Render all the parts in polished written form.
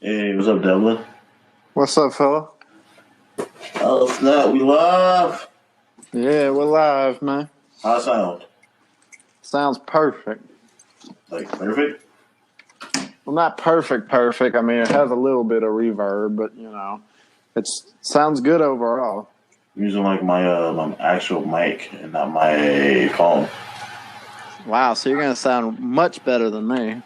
Hey, what's up, Devlin? What's up, fella? Oh, snap, we live. Yeah, we're live, man. How it sound? Sounds perfect. Like, perfect? Well, not perfect. I mean, it has a little bit of reverb, but it sounds good overall. I'm using like my actual mic and not my phone. Wow, so you're gonna sound much better than me.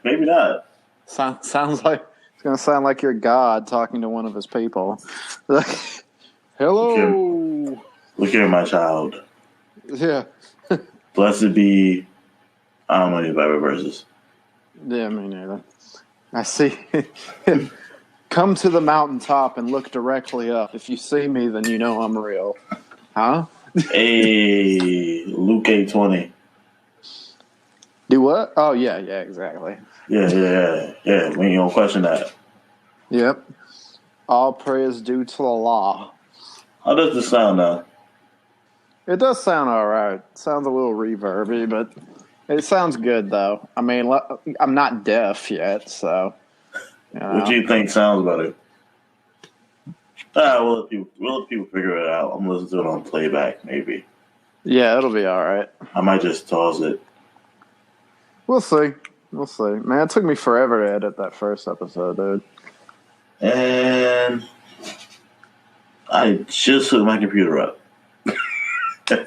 Maybe not. Sounds like it's gonna sound like you're God talking to one of his people. Like, hello. Look here, my child. Yeah. Blessed be. I don't know any Bible verses. Yeah, me neither. I see. Come to the mountaintop and look directly up. If you see me, then you know I'm real. Huh? Hey, Luke 8:20. Do what? Oh, yeah, exactly. Yeah. We ain't gonna question that. Yep. All praise due to the law. How does this sound now? It does sound all right. It sounds a little reverby, but it sounds good, though. I mean, I'm not deaf yet, so. What do you think sounds better? We'll let people figure it out. I'm listening to it on playback, maybe. Yeah, it'll be all right. I might just toss it. We'll see. Man, it took me forever to edit that first episode, dude. And I just hooked my computer up.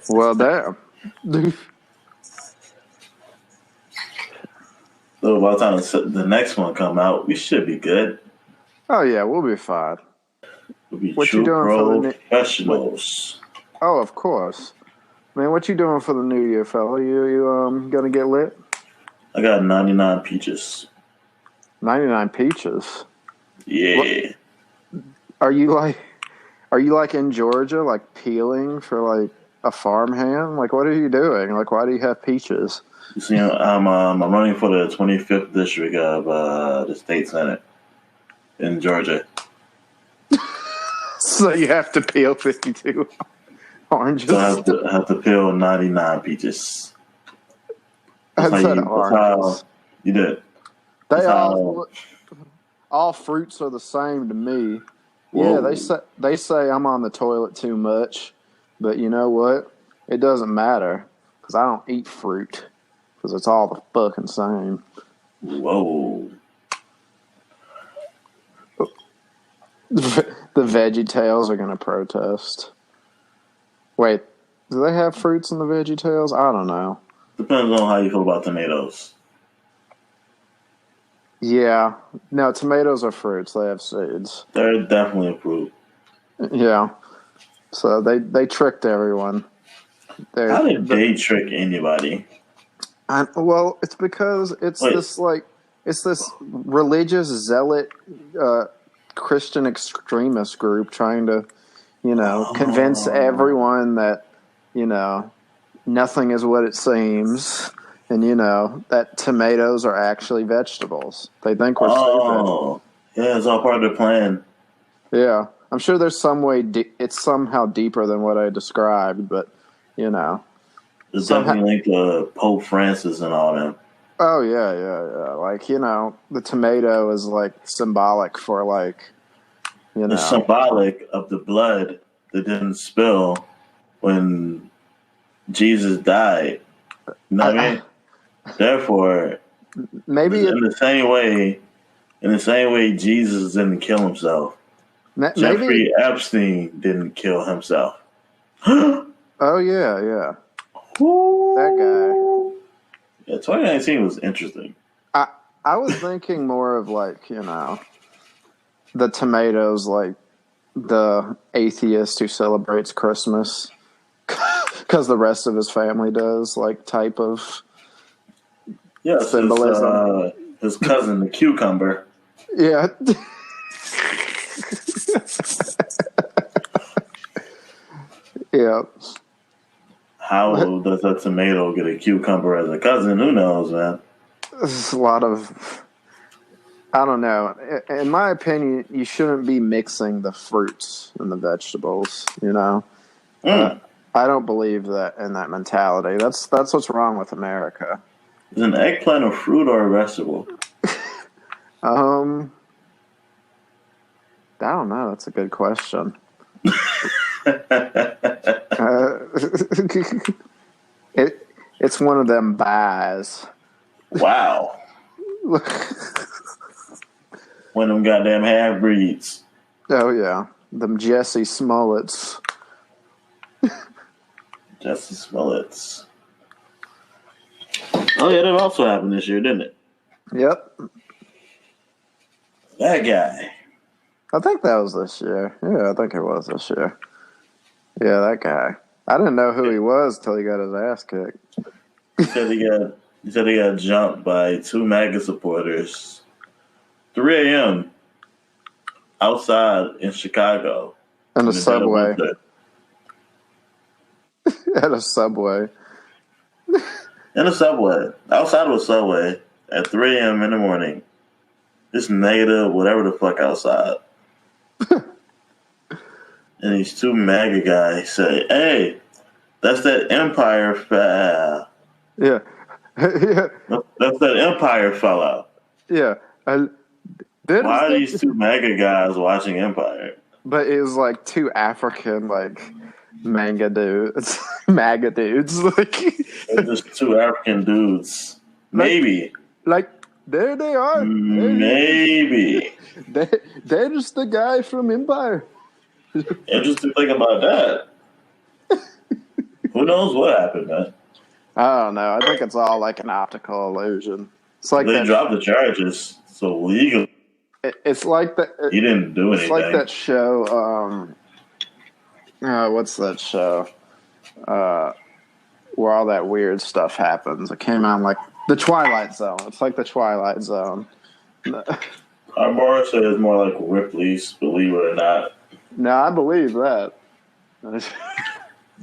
Well, damn. So by the time the next one come out, we should be good. Oh, yeah, we'll be fine. We'll be What true you doing for the professionals. Oh, of course. Man, what you doing for the new year, fella? You gonna get lit? I got 99 peaches. 99 peaches. Yeah. Are you like in Georgia, like peeling for like a farmhand? Like, what are you doing? Like, why do you have peaches? You see, I'm running for the 25th district of the state senate in Georgia. So you have to peel 52 oranges. So I have to peel 99 peaches. I said oranges. You did. They all fruits are the same to me. Whoa. Yeah, they say I'm on the toilet too much, but you know what? It doesn't matter because I don't eat fruit because it's all the fucking same. Whoa. The VeggieTales are going to protest. Wait, do they have fruits in the VeggieTales? I don't know. Depends on how you feel about tomatoes. Yeah. No, tomatoes are fruits. They have seeds. They're definitely a fruit. Yeah. So they tricked everyone. How did they trick anybody? Well, it's because it's this religious zealot Christian extremist group trying to, convince everyone that, nothing is what it seems. And, that tomatoes are actually vegetables. They think we're stupid. Yeah, it's all part of the plan. Yeah. I'm sure there's some way it's somehow deeper than what I described, but, It's definitely linked to Pope Francis and all them. Oh, yeah. Like, the tomato is, like, symbolic for, like, It's symbolic of the blood that didn't spill when Jesus died. You know what I mean? Therefore, maybe in the same way Jesus didn't kill himself, Jeffrey Epstein didn't kill himself. Oh, yeah. Ooh. That guy. Yeah, 2019 was interesting. I was thinking more of like, the tomatoes, like the atheist who celebrates Christmas because the rest of his family does, like type of symbolism. His cousin, the cucumber. Yeah. Yeah. How does a tomato get a cucumber as a cousin? Who knows, man? There's a lot of, I don't know. In my opinion, you shouldn't be mixing the fruits and the vegetables. I don't believe that in that mentality. That's what's wrong with America. Is an eggplant a fruit or a vegetable? I don't know. That's a good question. It's one of them buys. Wow. One of them goddamn half breeds. Oh yeah, them Jesse Smollets. Jesse Smollets. Oh yeah, that also happened this year, didn't it? Yep. That guy. I think that was this year. Yeah, I think it was this year. Yeah, that guy. I didn't know who he was till he got his ass kicked. He said he got jumped by two MAGA supporters, 3 a.m. outside in Chicago. In a subway. At a subway. In a subway. Outside of a subway at 3 a.m. in the morning. It's negative, whatever the fuck outside. And these two MAGA guys say, "Hey, that's that Empire fell." Yeah. Yeah. That's that Empire fella. Yeah. Why are these two MAGA guys watching Empire? But it was like two African MAGA dudes. MAGA dudes. They're just two African dudes. Maybe. There they are. Maybe. They're just the guy from Empire. Interesting thing about that. Who knows what happened, man? I don't know. I think it's all like an optical illusion. It's like they dropped the charges, so legal. It's like that. He didn't do anything. It's like that show. What's that show? Where all that weird stuff happens. It came out like The Twilight Zone. It's like The Twilight Zone. Our bar says more like Ripley's, believe it or not. No, I believe that.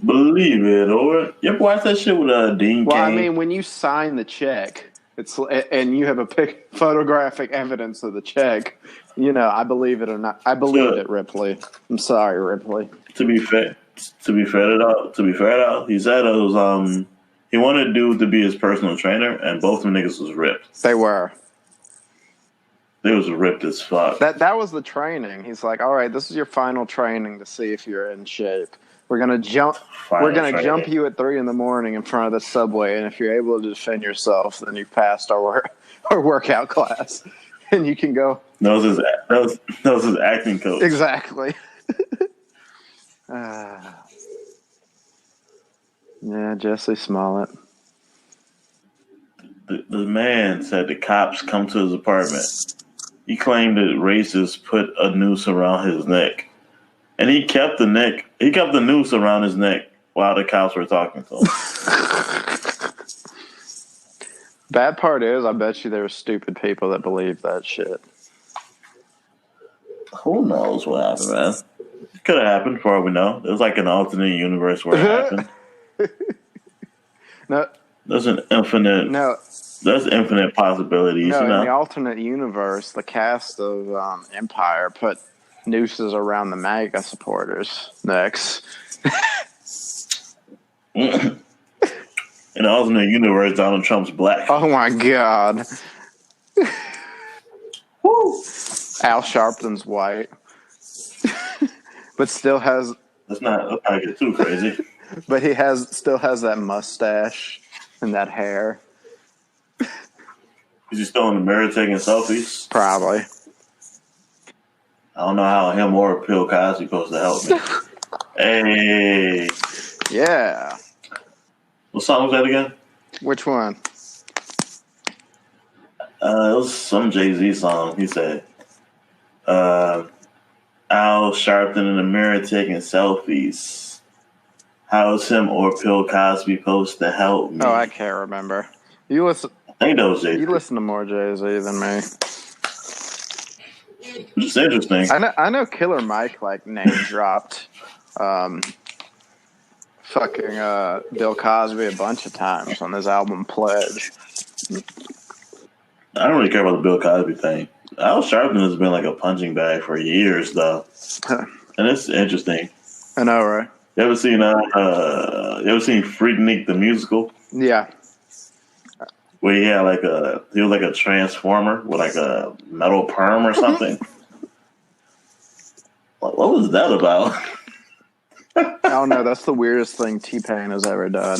Believe it, or you ever watch that shit with Dean Cain? Well, I mean, when you sign the check, and you have a photographic evidence of the check, I believe it or not. I believe it, Ripley. I'm sorry, Ripley. To be fair, he said it was he wanted dude to be his personal trainer, and both of them niggas was ripped. They were. They was ripped as fuck. That was the training. He's like, all right, this is your final training to see if you're in shape. We're gonna jump you at 3 a.m. in front of the subway, and if you're able to defend yourself, then you've passed our workout class, and you can go. That was his acting coach. Exactly. Yeah, Jesse Smollett. The man said the cops come to his apartment. He claimed that racists put a noose around his neck, and he kept the noose around his neck while the cops were talking to him. Bad part is, I bet you there were stupid people that believe that shit. Who knows what happened, man? It could have happened for all we know. There's like an alternate universe where it happened. No, there's an infinite. No, there's infinite possibilities. No, in the alternate universe, the cast of Empire put nooses around the MAGA supporters' necks. In the alternate universe, Donald Trump's black. Oh my god! Woo! Al Sharpton's white, but still has. Let's not get too crazy. But he still has that mustache and that hair. Is he still in the mirror taking selfies? Probably. I don't know how him or Bill Cosby supposed to help me. Hey. Yeah. What song was that again? Which one? It was some Jay-Z song. He said, Al Sharpton in the mirror taking selfies. How is him or Bill Cosby supposed to help me? Oh, I can't remember. You listen. I think that was Jay-Z. You listen to more Jay-Z than me. Which is interesting. I know Killer Mike name dropped fucking Bill Cosby a bunch of times on his album Pledge. I don't really care about the Bill Cosby thing. Al Sharpton has been like a punching bag for years, though. And it's interesting. I know, right? You ever seen Freaknik the musical? Yeah. where he was like a transformer with like a metal perm or something. What was that about? I don't know. That's the weirdest thing T-Pain has ever done.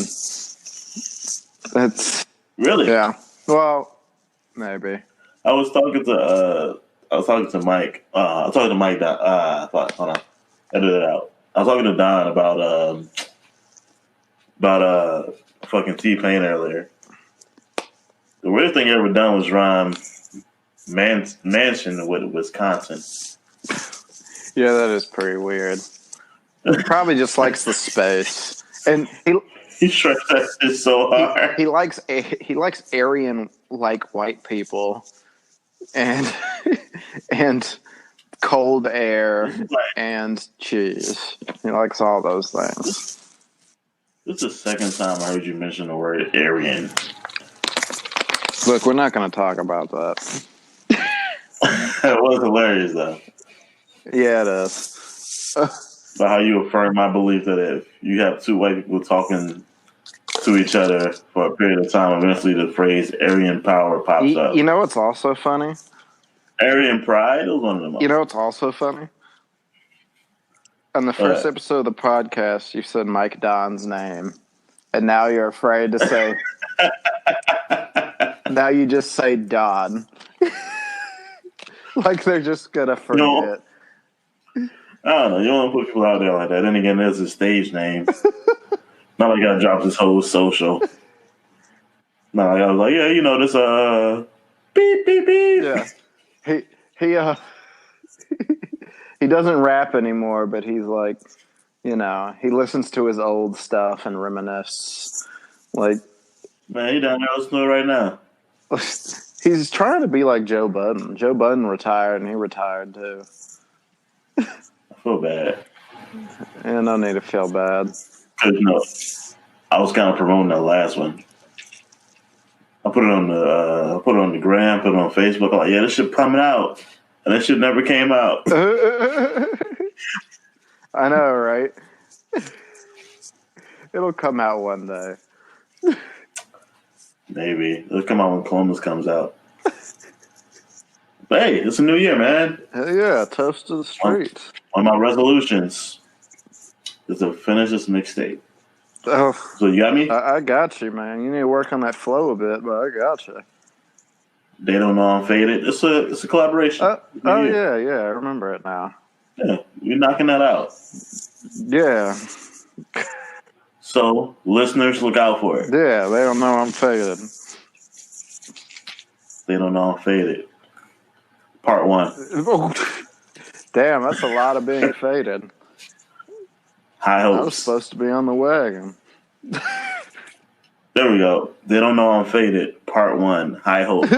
That's Really? Yeah. Well, maybe. I was talking to Mike. I was talking to Mike. Hold on, edit it out. I was talking to Don about fucking T-Pain earlier. The weirdest thing he ever done was rhyme mansion with Wisconsin. Yeah, that is pretty weird. He probably just likes the space, and he stretched that shit so hard. He likes Aryan like white people, and and cold air and cheese. He likes all those things. This is the second time I heard you mention the word Aryan. Look, we're not going to talk about that. That was hilarious, though. Yeah, it is. But how you affirm my belief that if you have two white people talking to each other for a period of time, eventually the phrase Aryan power pops up. You know what's also funny? Aryan pride was one of them. You know what's also funny? On the first episode of the podcast, you said Mike Don's name, and now you're afraid to say. Now you just say Don, like they're just gonna forget. I don't know. You don't want to put people out there like that. Then again, there's his stage name. Not like I dropped his whole social. No, I was like, yeah, you know this. Beep beep beep. Yeah, he doesn't rap anymore, but he's like, he listens to his old stuff and reminisce. Like, man, he down there listening to it right now. He's trying to be like Joe Budden. Joe Budden retired, and he retired too. I feel bad. Yeah, no need to feel bad. Cause I was kind of promoting that last one. I put it on the gram, put it on Facebook. I'm like, yeah, this shit coming out, and that shit never came out. I know, right? It'll come out one day. Maybe it'll come out when Columbus comes out. But hey, it's a new year, man. Hell yeah, toast to the streets. One of my resolutions is to finish this mixtape. Oh, so you got me? I got you, man. You need to work on that flow a bit, but I got you. They don't know I'm faded. It's a collaboration. Yeah, I remember it now. Yeah, we're knocking that out. Yeah. So listeners, look out for it. Yeah, they don't know I'm faded. They don't know I'm faded. Part 1. Damn, that's a lot of being faded. High hopes. I was supposed to be on the wagon. There we go. They don't know I'm faded. Part 1. High hopes.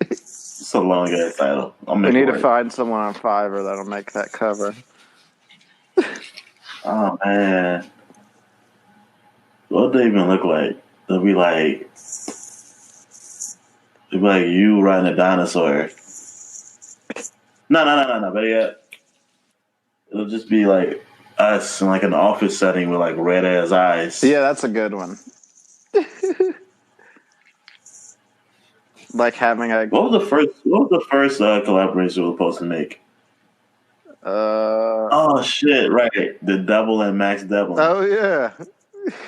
It's a long ass title. We need to find someone on Fiverr that'll make that cover. Oh man, what do they even look like? They'll be like you riding a dinosaur. No. But yeah, it'll just be like us in like an office setting with like red ass eyes. Yeah, that's a good one. Like having a. What was the first collaboration we were supposed to make? Oh shit! Right, the Devil and Max Devlin. Oh yeah.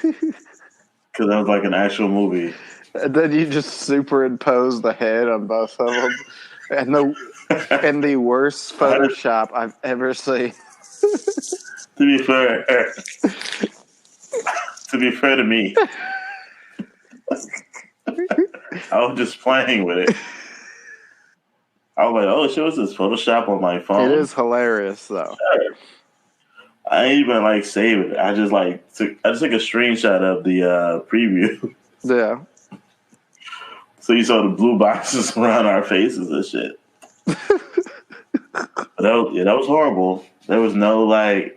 Because that was like an actual movie. And then you just superimpose the head on both of them, and the worst Photoshop I've ever seen. To be fair to me, I was just playing with it. I was like, oh shit, what's this Photoshop on my phone? It is hilarious though. I ain't even like save it. I just took a screenshot of the preview. Yeah. So you saw the blue boxes around our faces and shit. That was horrible. There was no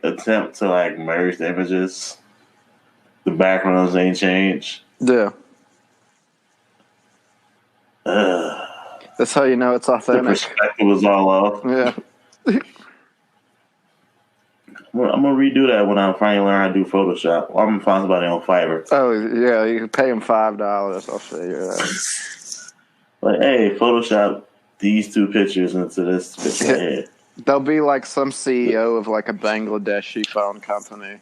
attempt to merge the images. The backgrounds ain't changed. Yeah. That's how you know it's authentic. The perspective was all off. Yeah. I'm gonna redo that when I finally learn how to do Photoshop. Or I'm gonna find somebody on Fiverr. Oh yeah, you can pay him $5. I'll show you that. Like, hey, Photoshop these two pictures into this picture right here. There'll be like some CEO of like a Bangladeshi phone company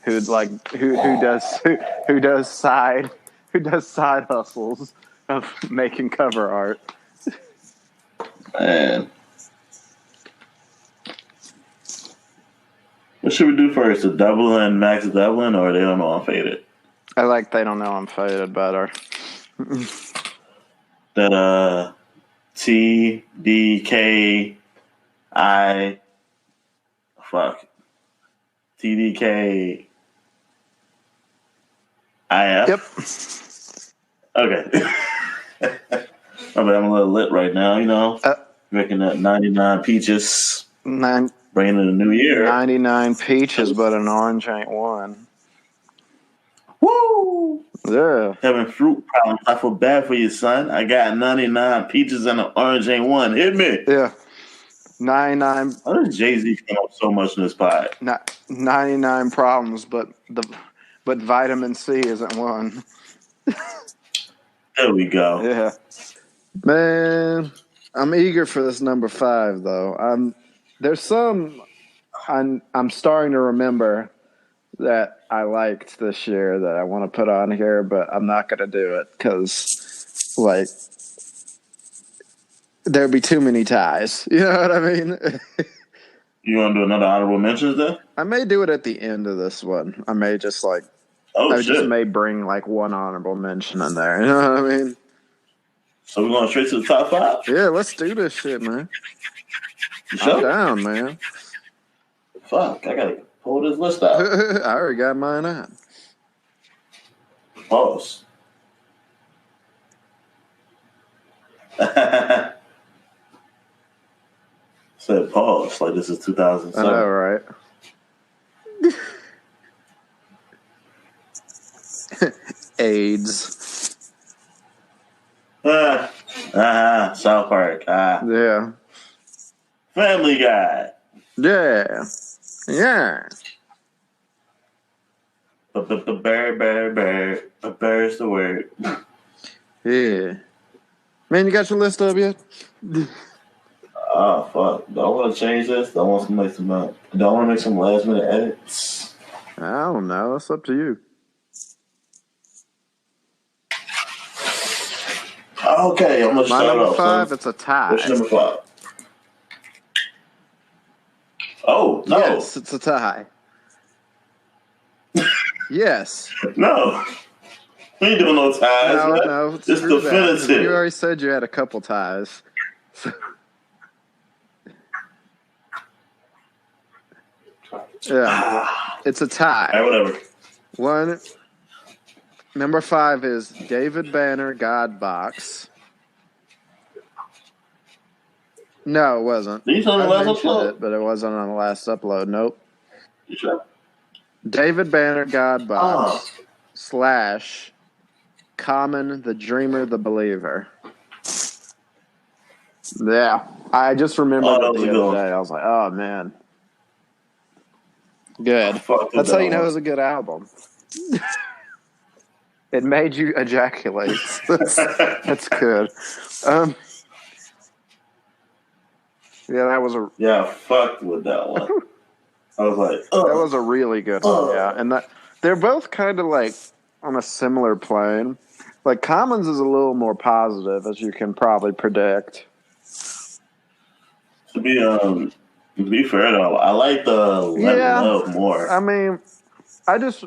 who does side hustles of making cover art. Man, what should we do first? The Dublin, Max Dublin, or they don't know I'm faded? I like they don't know I'm faded better. That TDKI fuck TDK IF. Yep. Okay. I mean, I'm a little lit right now, you know. Making that 99 peaches. Bringing in the new year. 99 peaches, but an orange ain't one. Woo! Yeah. Having fruit problems. I feel bad for you, son. I got 99 peaches and an orange ain't one. Hit me. Yeah. 99. How does Jay-Z come up so much in this pot? 99 problems, but vitamin C isn't one. There we go. Yeah. Man, I'm eager for this number 5 though. There's some I'm starting to remember that I liked this year that I want to put on here, but I'm not going to do it because, like, there'd be too many ties. You know what I mean? You want to do another honorable mentions then? I may do it at the end of this one. I may just like, just may bring like one honorable mention in there. You know what I mean? So we're going straight to the top 5? Yeah, let's do this shit, man. Sure? I'm down, man. Fuck, I gotta pull this list out. I already got mine out. Pause. Said pause, like this is 2007. I know, right? AIDS. South Park. Yeah. Family Guy. Yeah. Yeah. Bear. A bear's the word. Yeah. Man, you got your list up yet? Oh fuck! Do I want to change this? Do I want to make some? Do I want to make some last minute edits? I don't know. It's up to you. Okay, I'm gonna start number off. 5, son. it's a tie. What's number 5? Oh no! Yes, it's a tie. Yes. No. We ain't doing no ties. No. It's definitive. You already said you had a couple ties. Yeah. It's a tie. All right, whatever. Number 5 is David Banner, God Box. No, it wasn't. Did you say on the last upload? But it wasn't on the last upload. Nope. You sure? David Banner, God Box / Common, the Dreamer, the Believer. Yeah. I just remembered it the other day. I was like, oh, man. Good. That's how you know it was a good album. It made you ejaculate. That's good. Yeah, that was a... Yeah, I fucked with that one. I was like, that was a really good one, yeah. And they're both kind of like on a similar plane. Like Commons is a little more positive, as you can probably predict. To be fair though, I like the Let Love more. I mean, I just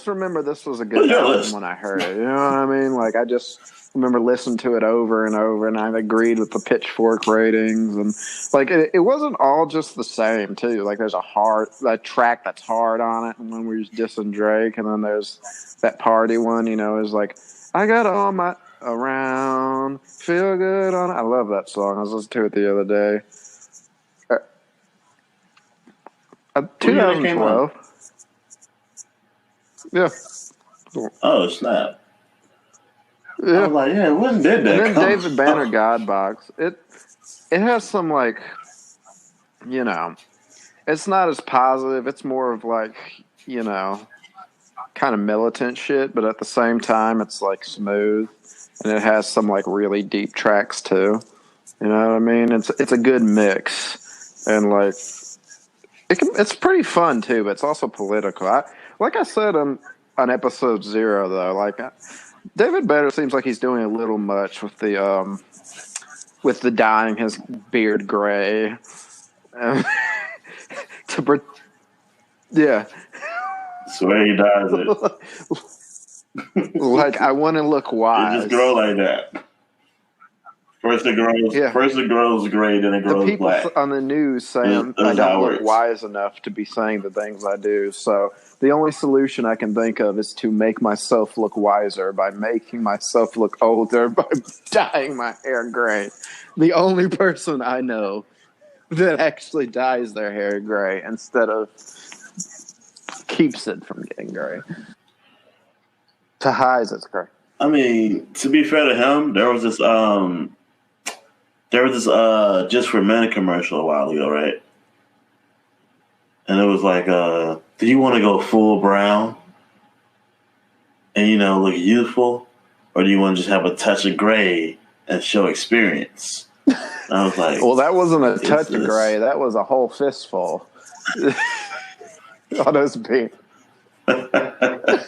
remember this was a good album when I heard it. You know what I mean? Like I just remember listening to it over and over, and I agreed with the Pitchfork ratings, and like it wasn't all just the same too. Like there's that track that's hard on it, and when we was dissing Drake, and then there's that party one. You know, is like I got all my around, feel good on it. I love that song. I was listening to it the other day. 2012. Yeah. Oh snap! Yeah. I was like, yeah, when did that? And then David Banner, God Box. It has some like, you know, It's not as positive. It's more of like, you know, kind of militant shit, but at the same time, it's like smooth, and it has some like really deep tracks too. You know what I mean? It's a good mix, and like it's pretty fun too. But it's also political. Like I said on episode 0 though, like David Better seems like he's doing a little much with the dyeing his beard gray. to yeah. Swear he does it. Like I want to look It just wise. grow like that. First it grows. Yeah. First it grows gray, then it The grows people black. on the news say That's I how don't it look works. wise enough to be saying the things I do. So the only solution I can think of is to make myself look wiser by making myself look older by dyeing my hair gray. The only person I know that actually dyes their hair gray instead of keeps it from getting gray. To highs, it's gray. I mean, to be fair to him, there was this just for men commercial a while ago, right? And it was like, do you want to go full brown and look youthful, or do you want to just have a touch of gray and show experience? And I was like, well, that wasn't a touch of gray. That was a whole fistful. On his beard. That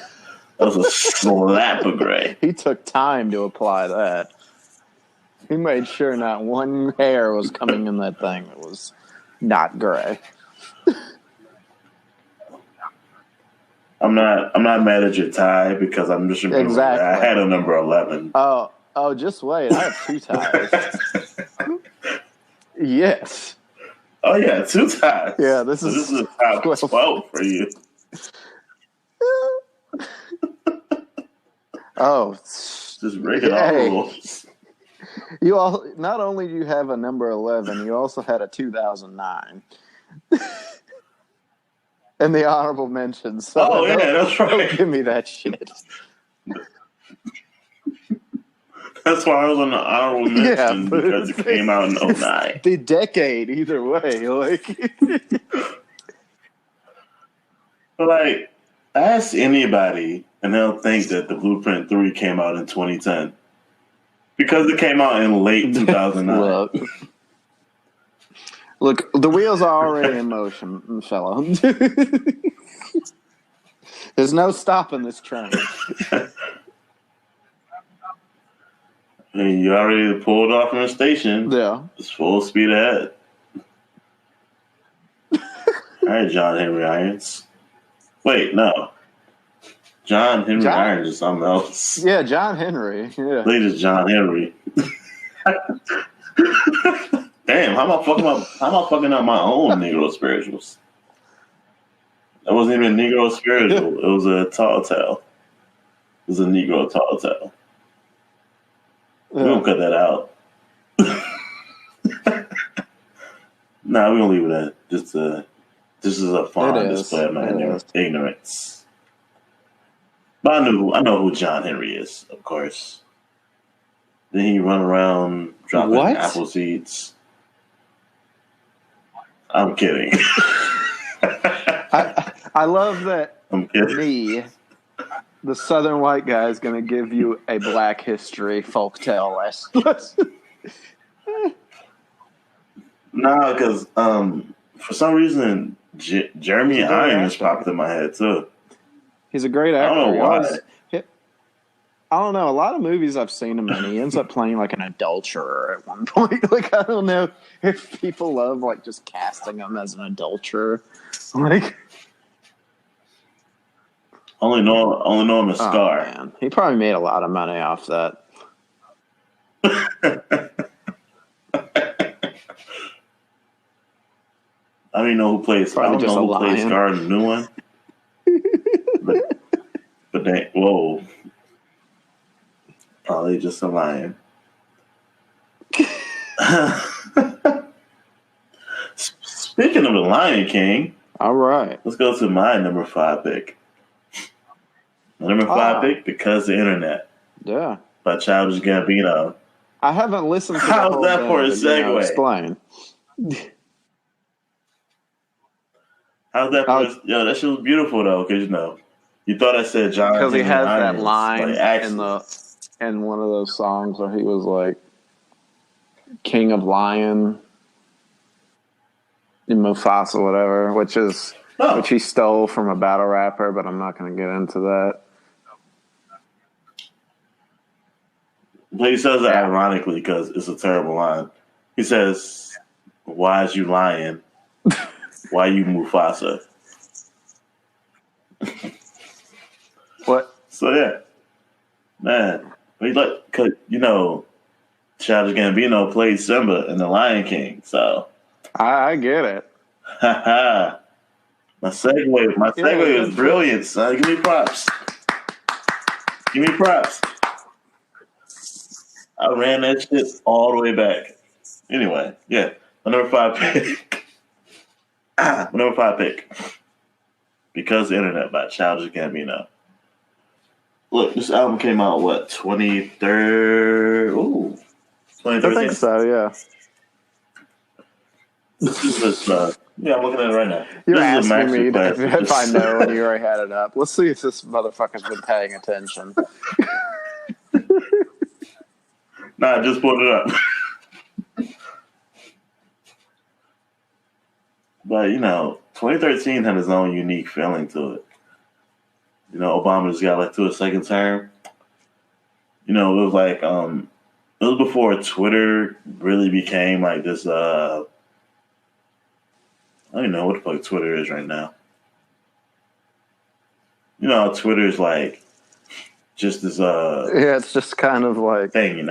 was a slap of gray. He took time to apply that. He made sure not one hair was coming in that thing that was not gray. I'm not mad at your tie because I'm just remembering exactly. I had a number 11. Oh, just wait. I have 2 ties. Yes. Oh yeah, 2 ties. Yeah, this is is a top 12 for you. Oh, just breaking all rules. You all not only do you have a number 11, you also had a 2009. And the honorable mentions. So that's right. Don't give me that shit. That's why I was on the honorable mention because it came out in 2009. The decade, either way, like. But like, ask anybody, and they'll think that the Blueprint 3 came out in 2010 because it came out in late 2009. Look, the wheels are already in motion, fellow. There's no stopping this train. I mean, you already pulled off from the station. Yeah. It's full speed ahead. All right, John Henry Irons. Wait, no. John Henry Irons is something else. Yeah, John Henry. Yeah. I think it's John Henry. Damn, how am I fucking up my own Negro spirituals? That wasn't even a Negro spiritual. It was a tall tale. It was a Negro tall tale. We're going to cut that out. Nah, we're going to leave it at just this is a fun display of my ignorance. But I know who John Henry is, of course. Then he run around dropping apple seeds. I'm kidding. I love that me, the Southern white guy, is going to give you a Black history folktale lesson. No, because for some reason Jeremy Irons popped in my head too. He's a great actor. I don't know why. I don't know. A lot of movies I've seen him in, he ends up playing like an adulterer at one point. Like, I don't know if people love like just casting him as an adulterer. Like, only know him as Scar. Man. He probably made a lot of money off that. I don't even know who plays. I don't know who plays Scar in the new one. but they, whoa. Probably just a lion. Speaking of the Lion King, all right, let's go to my number 5 pick. My number 5 pick, Because the Internet. Yeah. By Childish Gambino. I haven't listened to How's that for a segue? Explain. How's that? Yo, that shit was beautiful though, because you thought I said John because he Henry has that Irons, line like actually. in one of those songs where he was like King of Lion in Mufasa, whatever, which he stole from a battle rapper, but I'm not going to get into that. But he says it ironically because it's a terrible line. He says, "Why is you lying? Why you Mufasa?" What? So yeah, man. Cause Childish Gambino played Simba in The Lion King, so I get it. my segue was brilliant, son. Give me props. Give me props. I ran that shit all the way back. Anyway, yeah, my number 5 pick. My number 5 pick. Because the Internet by Childish Gambino. Look, this album came out, what, 23rd? Ooh, 2013? I think so, yeah. This is yeah, I'm looking at it right now. You're this is a asking me masterclass. if I know and you already had it up. Let's see if this motherfucker's been paying attention. Nah, I just pulled it up. But, 2013 had its own unique feeling to it. Obama just got elected to a second term. It was like, it was before Twitter really became like this, I don't even know what the fuck Twitter is right now. Twitter is like just this, yeah, it's just kind of like thing,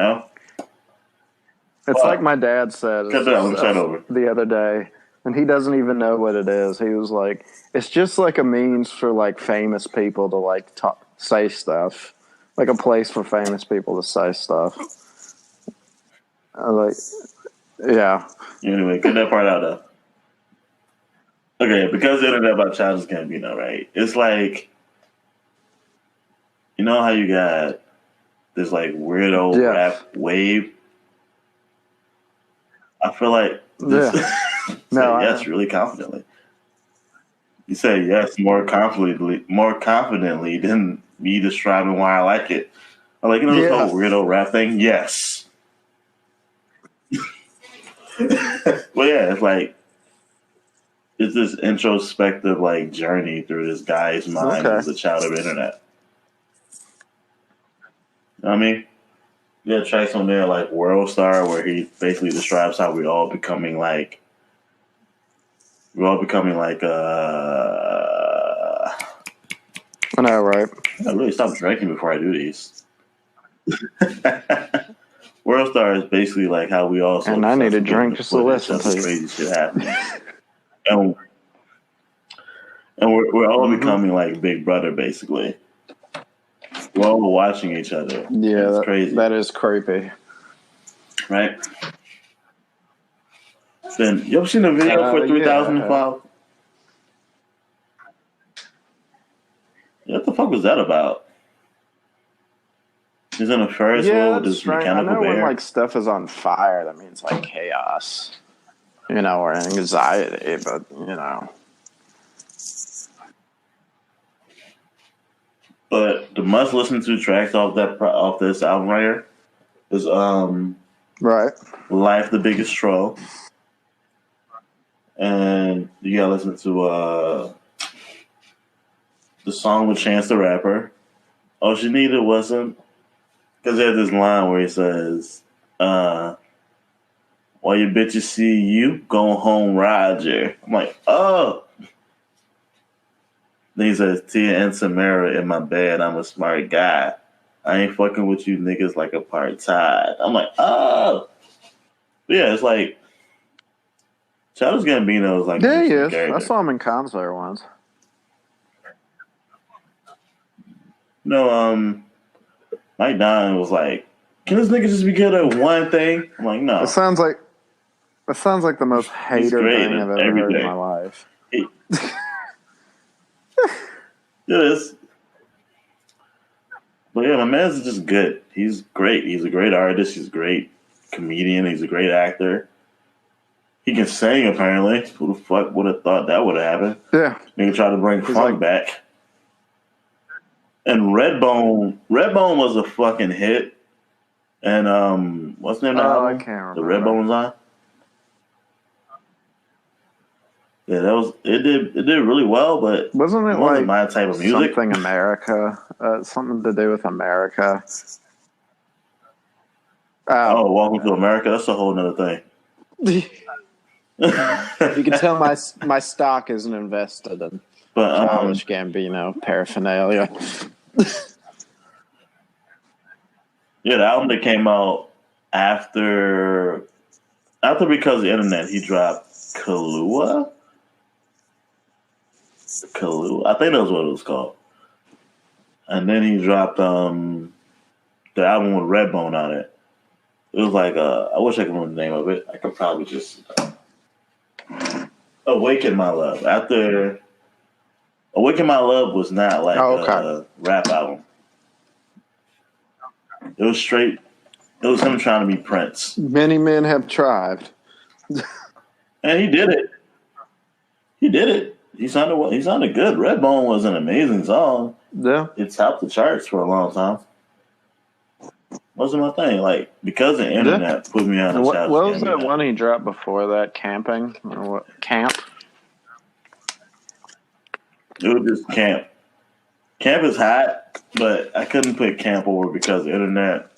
It's like my dad said the other day, and he doesn't even know what it is. He was like, it's just like a means for like famous people to like say stuff, like a place for famous people to say stuff. Yeah. Anyway, get that part out though. Okay, because the Internet by Childish Gambino, right? It's like, how you got this like weirdo rap wave. I feel like this. No, yes, really confidently. You say yes more confidently than me describing why I like it. I'm like, this whole weirdo rap thing. Yes. Well, yeah, it's like it's this introspective like journey through this guy's mind as a child of the internet. You know what I mean? Yeah, tracks on there like World Star, where he basically describes how we're all becoming like I know, right? I really stop drinking before I do these. World Star is basically like how we also and I need a drink just to listen to crazy shit happening. and we're all becoming like Big Brother, basically. We're all watching each other. Yeah, it's crazy. That is creepy, right? Then you ever seen the video for 3005? What the fuck was that about? He's in a Ferris wheel with this mechanical bear. I know when like stuff is on fire, that means like chaos, or anxiety. But But the must listen to tracks off this album right here is right, Life the Biggest Troll, and you gotta listen to the song with Chance the Rapper. All she needed wasn't, because there's this line where he says, "While your bitches see you, go home, Roger." I'm like, oh. Then he says, "Tia and Samara in my bed. I'm a smart guy. I ain't fucking with you niggas like apartheid." I'm like, oh. But yeah, it's like Childish Gambino is like yeah, he is. I saw him in concert once. Mike Don was like, "Can this nigga just be good at one thing?" I'm like, no. It sounds like the most hater thing I've ever heard in my life. It is. But yeah, my man's just good. He's great. He's a great artist. He's a great comedian. He's a great actor. He can sing, apparently. Who the fuck would have thought that would have happened? Yeah. Nigga tried to bring funk back. And Redbone was a fucking hit. And what's the name of the album? I can't remember. The Redbone's on. Yeah, it did really well, but wasn't it wasn't my type of music. Something America, something to do with America. Welcome to America. That's a whole nother thing. You can tell my stock isn't invested in Childish Gambino paraphernalia. Yeah, the album that came out after Because of the Internet, he dropped Kahlua. I think that's what it was called. And then he dropped the album with Redbone on it. It was like I wish I could remember the name of it. I could probably just Awaken My Love. After Awaken My Love was not like a rap album. It was straight. It was him trying to be Prince. Many men have tried, and he did it. He sounded good. Redbone was an amazing song. Yeah, it topped the charts for a long time. Wasn't my thing. Like, because the internet put me on. What was that one he dropped before that? Camping or what? Camp. It was just Camp. Camp is hot, but I couldn't put Camp over Because of the Internet.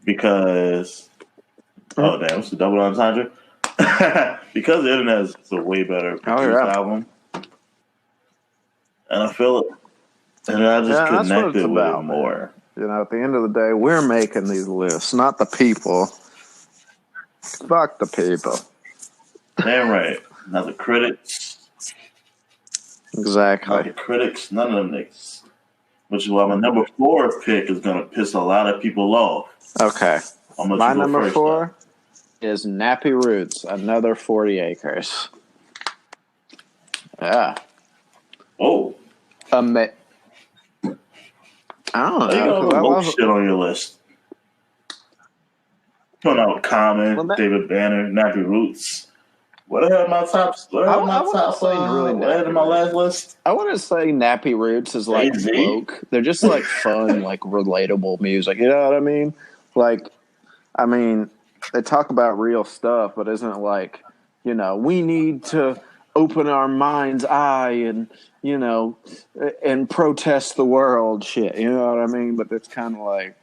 Because oh damn, it's a double entendre. Because the Internet is a way better album, and I feel it, and I just connected with it more. You know, at the end of the day, we're making these lists, not the people. Fuck the people. Damn right. Not the critics. Exactly. Not the critics. None of them niggas. Which is why my number 4 pick is gonna piss a lot of people off. Okay. My number 4 is Nappy Roots, Another 40 Acres. Yeah. Oh. I don't know. I love shit on your list. Put out Common, David Banner, Nappy Roots. What are my tops? What are my top? Really what in my last list? I wouldn't say Nappy Roots is like folk. They're just like fun, like relatable music. You know what I mean? Like, I mean, they talk about real stuff, but isn't it like, you know, we need to open our mind's eye and, you know, and protest the world shit. You know what I mean? But it's kind of like,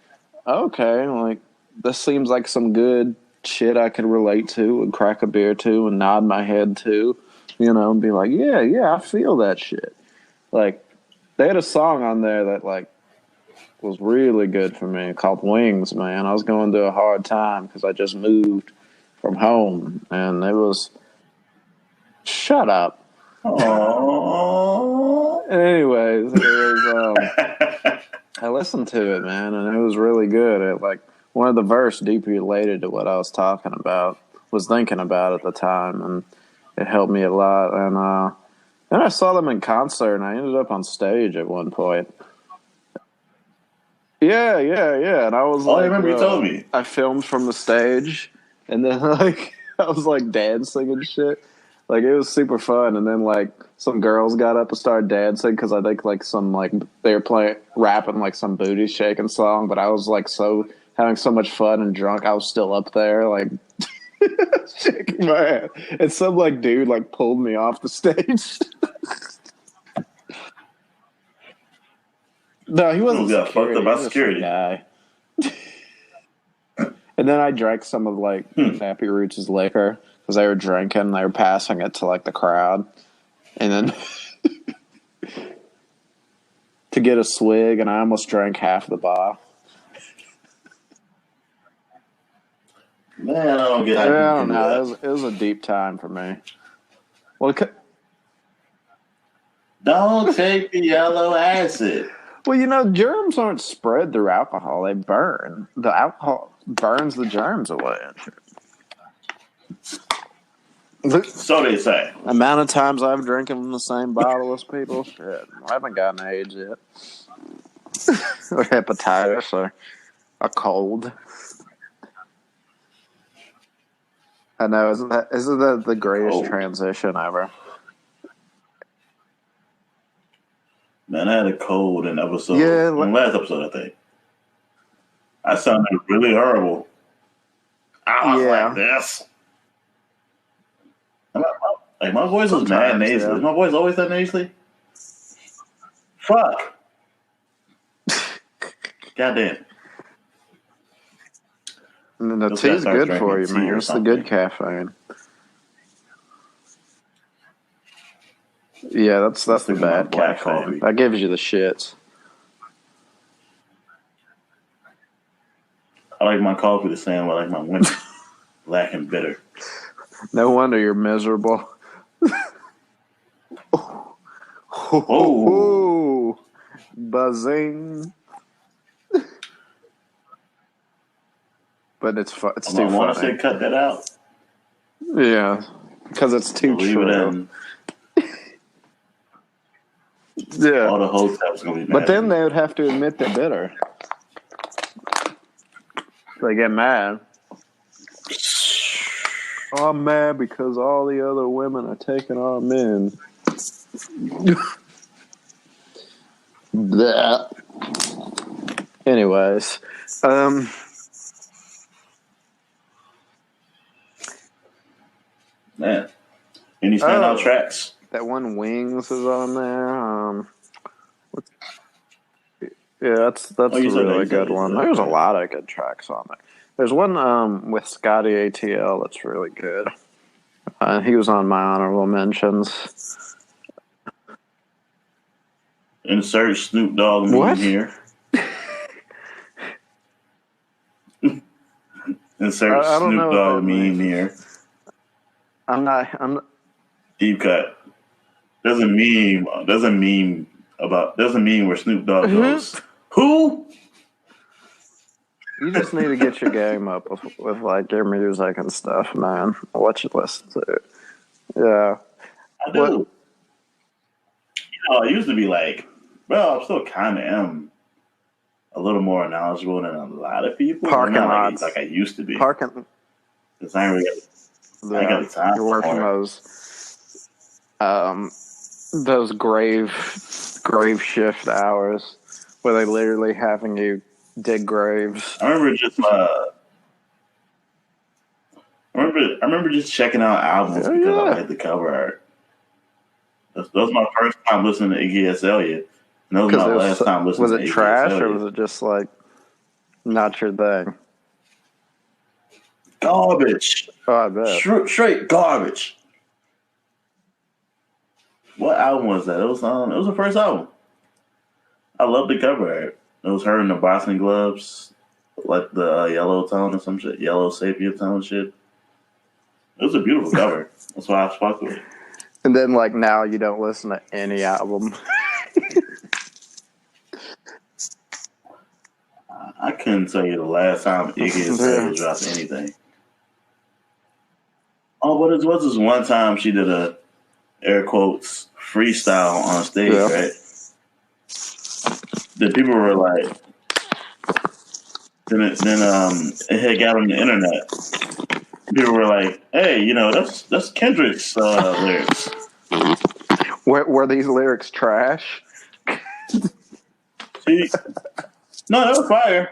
okay, like, this seems like some good shit I could relate to and crack a beer to and nod my head to, you know, and be like, yeah, I feel that shit. Like, they had a song on there that, like, was really good for me called Wings, man. I was going through a hard time because I just moved from home, and it was... Shut up. Aww. Anyways, it was... I listened to it, man, and it was really good. It, like, one of the verse deeply related to what I was talking about, was thinking about at the time, and it helped me a lot. And then I saw them in concert, and I ended up on stage at one point. Yeah. And I was I remember you told me. I filmed from the stage, and then, like, I was, like, dancing and shit. Like, it was super fun. And then, like, some girls got up and started dancing because I think, like, they were rapping, like, some booty shaking song. But I was, like, having so much fun and drunk, I was still up there, like, shaking my head. And some, like, dude, like, pulled me off the stage. No, he wasn't security. Fucked about security. Guy. And then I drank some of, like, Nappy Roots' liquor because they were drinking. They were passing it to, like, the crowd. And then to get a swig, and I almost drank half the bottle. Man, I don't get. I don't know. It was a deep time for me. Well, don't take the yellow acid. Well, you know, germs aren't spread through alcohol; they burn. The alcohol burns the germs away. So they say. Amount of times I've drinking from the same bottle as people. Shit, I haven't gotten AIDS yet, or hepatitis, or a cold. I know, isn't that the greatest Cold. transition ever? Man, I had a cold in Yeah, the last episode, I think. I sounded really horrible. I was like yeah. this. Like my voice was mad Sometimes, nasally. yeah. Is my voice always that nasally? Fuck. Goddamn. And the Just gotta tea's start good for drinking you, tea man. or It's the good something. caffeine. Yeah, that's the Sticking my bad black caffeine. coffee. That gives you the shits. I like my coffee the same way I like my winter. Black and bitter. No wonder you're miserable. Oh. Buzzing. But it's too I want to funny. say cut that out. Yeah, because it's too Leave it true. in. Yeah. All the hotels gonna be mad. But then they would have to admit they're bitter. They get mad. Oh, I'm mad because all the other women are taking our men. That. Anyways, Man, any standout tracks? that one Wings is on there. Yeah, that's a really good one. There's a lot of good tracks on there. There's one with Scotty ATL that's really good. He was on my honorable mentions. Insert Snoop Dogg meme here. Insert Snoop Dogg meme here. I'm not. Deep cut. There's a meme where Snoop Dogg goes, "Who?" You just need to get your game up with like your music and stuff, man. What you listen to. Yeah. I do. I used to be like, well, I still kind of am a little more knowledgeable than a lot of people. Parking lots. Like I used to be. Parking. Because I ain't got the time. You're working those grave shift hours where they literally having you dig graves. I remember just checking out albums because I liked the cover art. That was my first time listening to Iggy Azalea. And that was my last time listening to Iggy Azalea. Was it trash or was it just like not your thing? Garbage. Oh, I bet. Straight garbage. What album was that? It was the first album. I love the cover art. It was her in the boxing gloves, like the yellow tone or some shit, yellow sepia tone shit. It was a beautiful cover. That's why I fucked with it. And then, like, now you don't listen to any album. I couldn't tell you the last time Iggy Azalea dropped anything. Oh, but it was this one time she did a air quotes freestyle on stage, right? The people were like, then it had got on the internet. People were like, "Hey, that's Kendrick's lyrics." Were these lyrics trash? No, that was fire.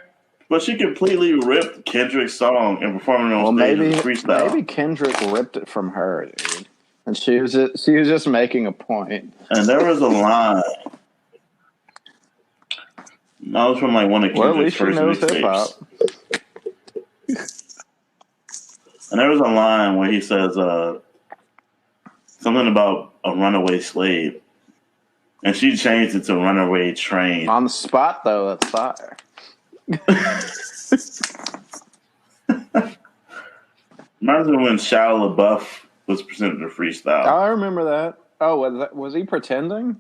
But she completely ripped Kendrick's song and performed it on stage as a freestyle. Maybe Kendrick ripped it from her, dude. And she was just making a point. And there was a line. That was from like one of Kendrick's first mixtapes. And there was a line where he says something about a runaway slave. And she changed it to runaway train. On the spot, though, that's fire. Imagine when Shia LaBeouf was presented a freestyle. I remember that. Oh, was he pretending?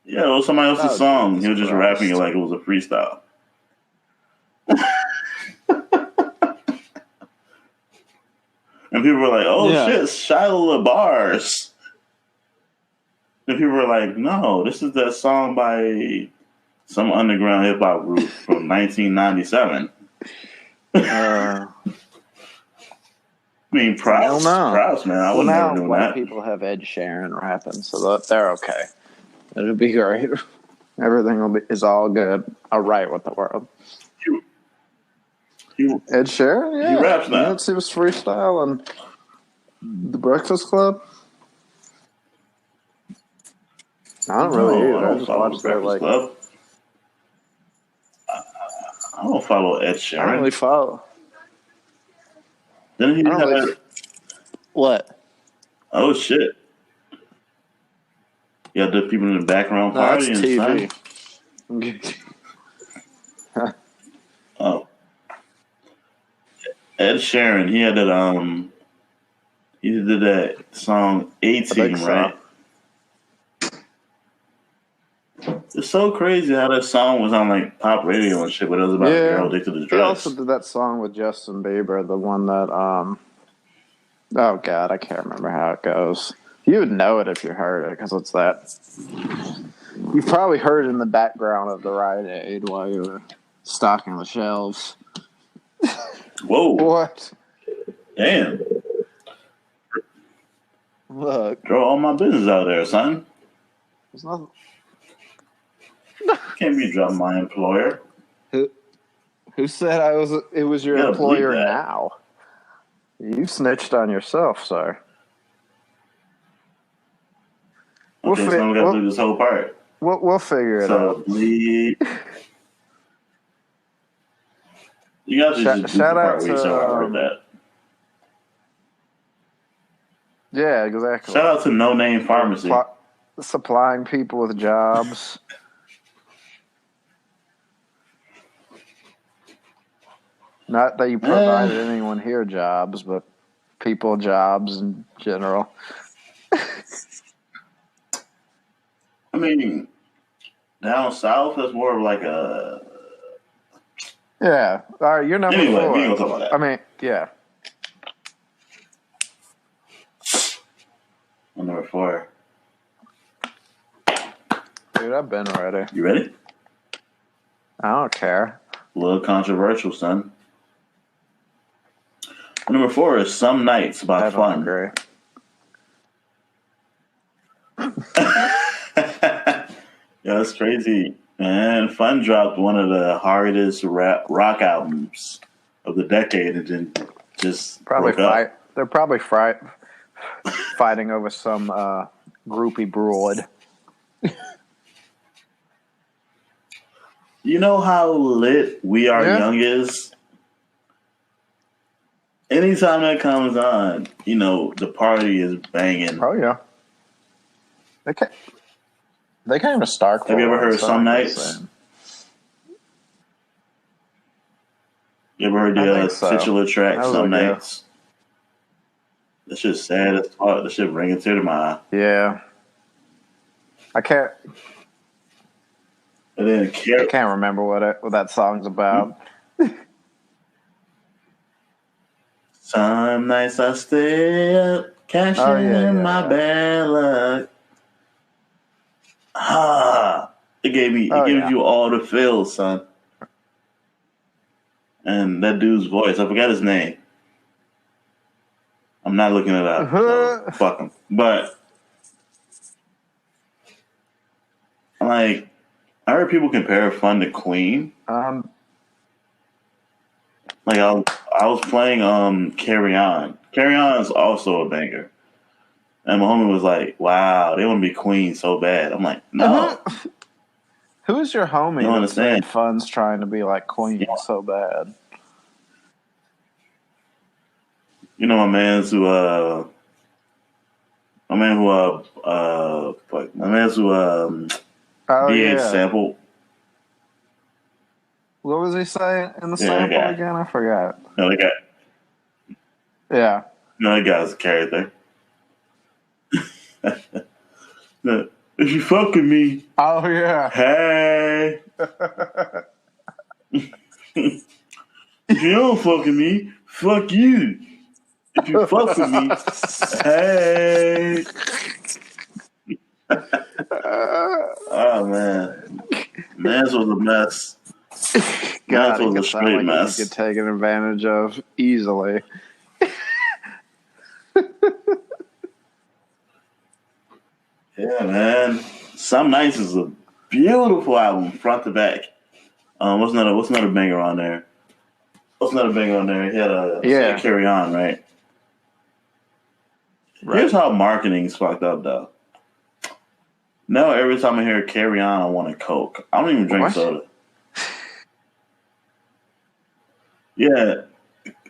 Yeah, it was somebody else's song. He was just rapping it like it was a freestyle. And people were like, "Oh shit, Shia LaBeouf." And people were like, "No, this is that song by some underground hip hop group from 1997." Uh, I mean, hell no. props, man. I would never do white that. people have Ed Sheeran rapping, so they're okay. It'll be great. Everything is all good. All right with the world. Ed Sheeran, He yeah. raps now. He was freestyle on The Breakfast Club. I don't really either. I don't just follow watched the Breakfast Club. I don't follow Ed Sheeran. I don't really follow. Didn't he have... What? Oh, shit. You got the people in the background party and TV. Oh. Ed Sheeran, he had that, he did that song 18, right? It's so crazy how that song was on like pop radio and shit, but it was about a girl addicted to drugs. He also did that song with Justin Bieber, the one that oh god, I can't remember how it goes. You would know it if you heard it because it's that. You've probably heard it in the background of the Rite Aid while you were stocking the shelves. Whoa! What? Damn! Look, throw all my business out there, son. There's nothing. Can't be dropping my employer. Who said I was? It was your employer now. You snitched on yourself, sir. Okay, so I'm gonna do this whole part. We'll figure it out. You got to just do the part where you said I heard that. Yeah, exactly. Shout out to No Name Pharmacy. Supplying people with jobs. Not that you provided anyone here jobs, but people jobs in general. I mean, down south, that's more of like a... Yeah. All right, you're number 4. Anyway, we ain't gonna talk about that. I mean, yeah. I'm number 4. Dude, I've been ready. You ready? I don't care. A little controversial, son. Number 4 is Some Nights by Fun. Agree. Yeah, that's crazy. Man, Fun dropped one of the hardest rock albums of the decade and then just probably broke up. They're probably fighting over some groupie broad. You know how lit We Are Young is? Anytime that comes on, you know, the party is banging. Oh, yeah. They came to Starkville. Have you ever heard Some Nights? You ever heard the titular track, Some Nights? That shit's sad as fuck. That shit bring a tear to my eye. Yeah. I can't remember what that song's about. Some nights I stay up, cashing in my bad luck. It gives you all the feels, son. And that dude's voice, I forgot his name. I'm not looking it up. So fuck him. But like, I heard people compare Fun to Queen. Like I was playing K.R.I.T. K.R.I.T. is also a banger. And my homie was like, wow, they want to be Queen so bad. I'm like, no. Who's your homie you that said Fun's trying to be like Queen so bad? You know my man's who BH sampled. What was he saying in the sample again? I forgot. No, that guy. Yeah. No, that guy's a character. No, if you fuck with me. Oh, yeah. Hey. If you don't fuck with me, fuck you. If you fuck with me, hey. Oh, man. Mans was a mess. God, Nance it was a could sound straight like he could get mess. taken advantage of easily. Yeah, man. Some Nights is a beautiful album, front to back. What's another banger on there? What's another banger on there? He had I said Yeah, Carry On, right? Here's right. how marketing's fucked up, though. Now every time I hear Carry On, I want a Coke. I don't even drink What? soda. Yeah,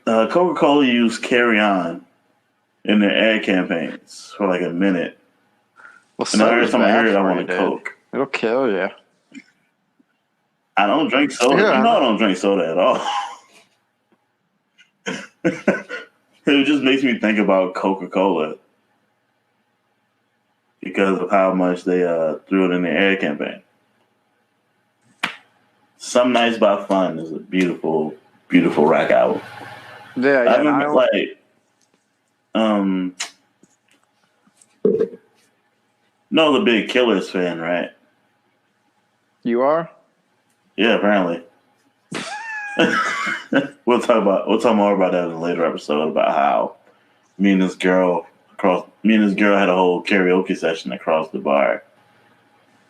Coca-Cola used Carry On in their ad campaigns for like a minute. Well, And now every soda's time I hear bad it, I for want you, a dude. Coke. It'll kill you. I don't drink soda. Yeah, You I know I know. don't drink soda at all. It just makes me think about Coca-Cola because of how much they threw it in the ad campaign. Some Nights by Fun is a beautiful, beautiful rap album. Yeah, I yeah. And haven't I been don't. um no the big Killers fan, right? You are? Yeah, apparently. We'll talk more about that in a later episode about how me and this girl had a whole karaoke session across the bar.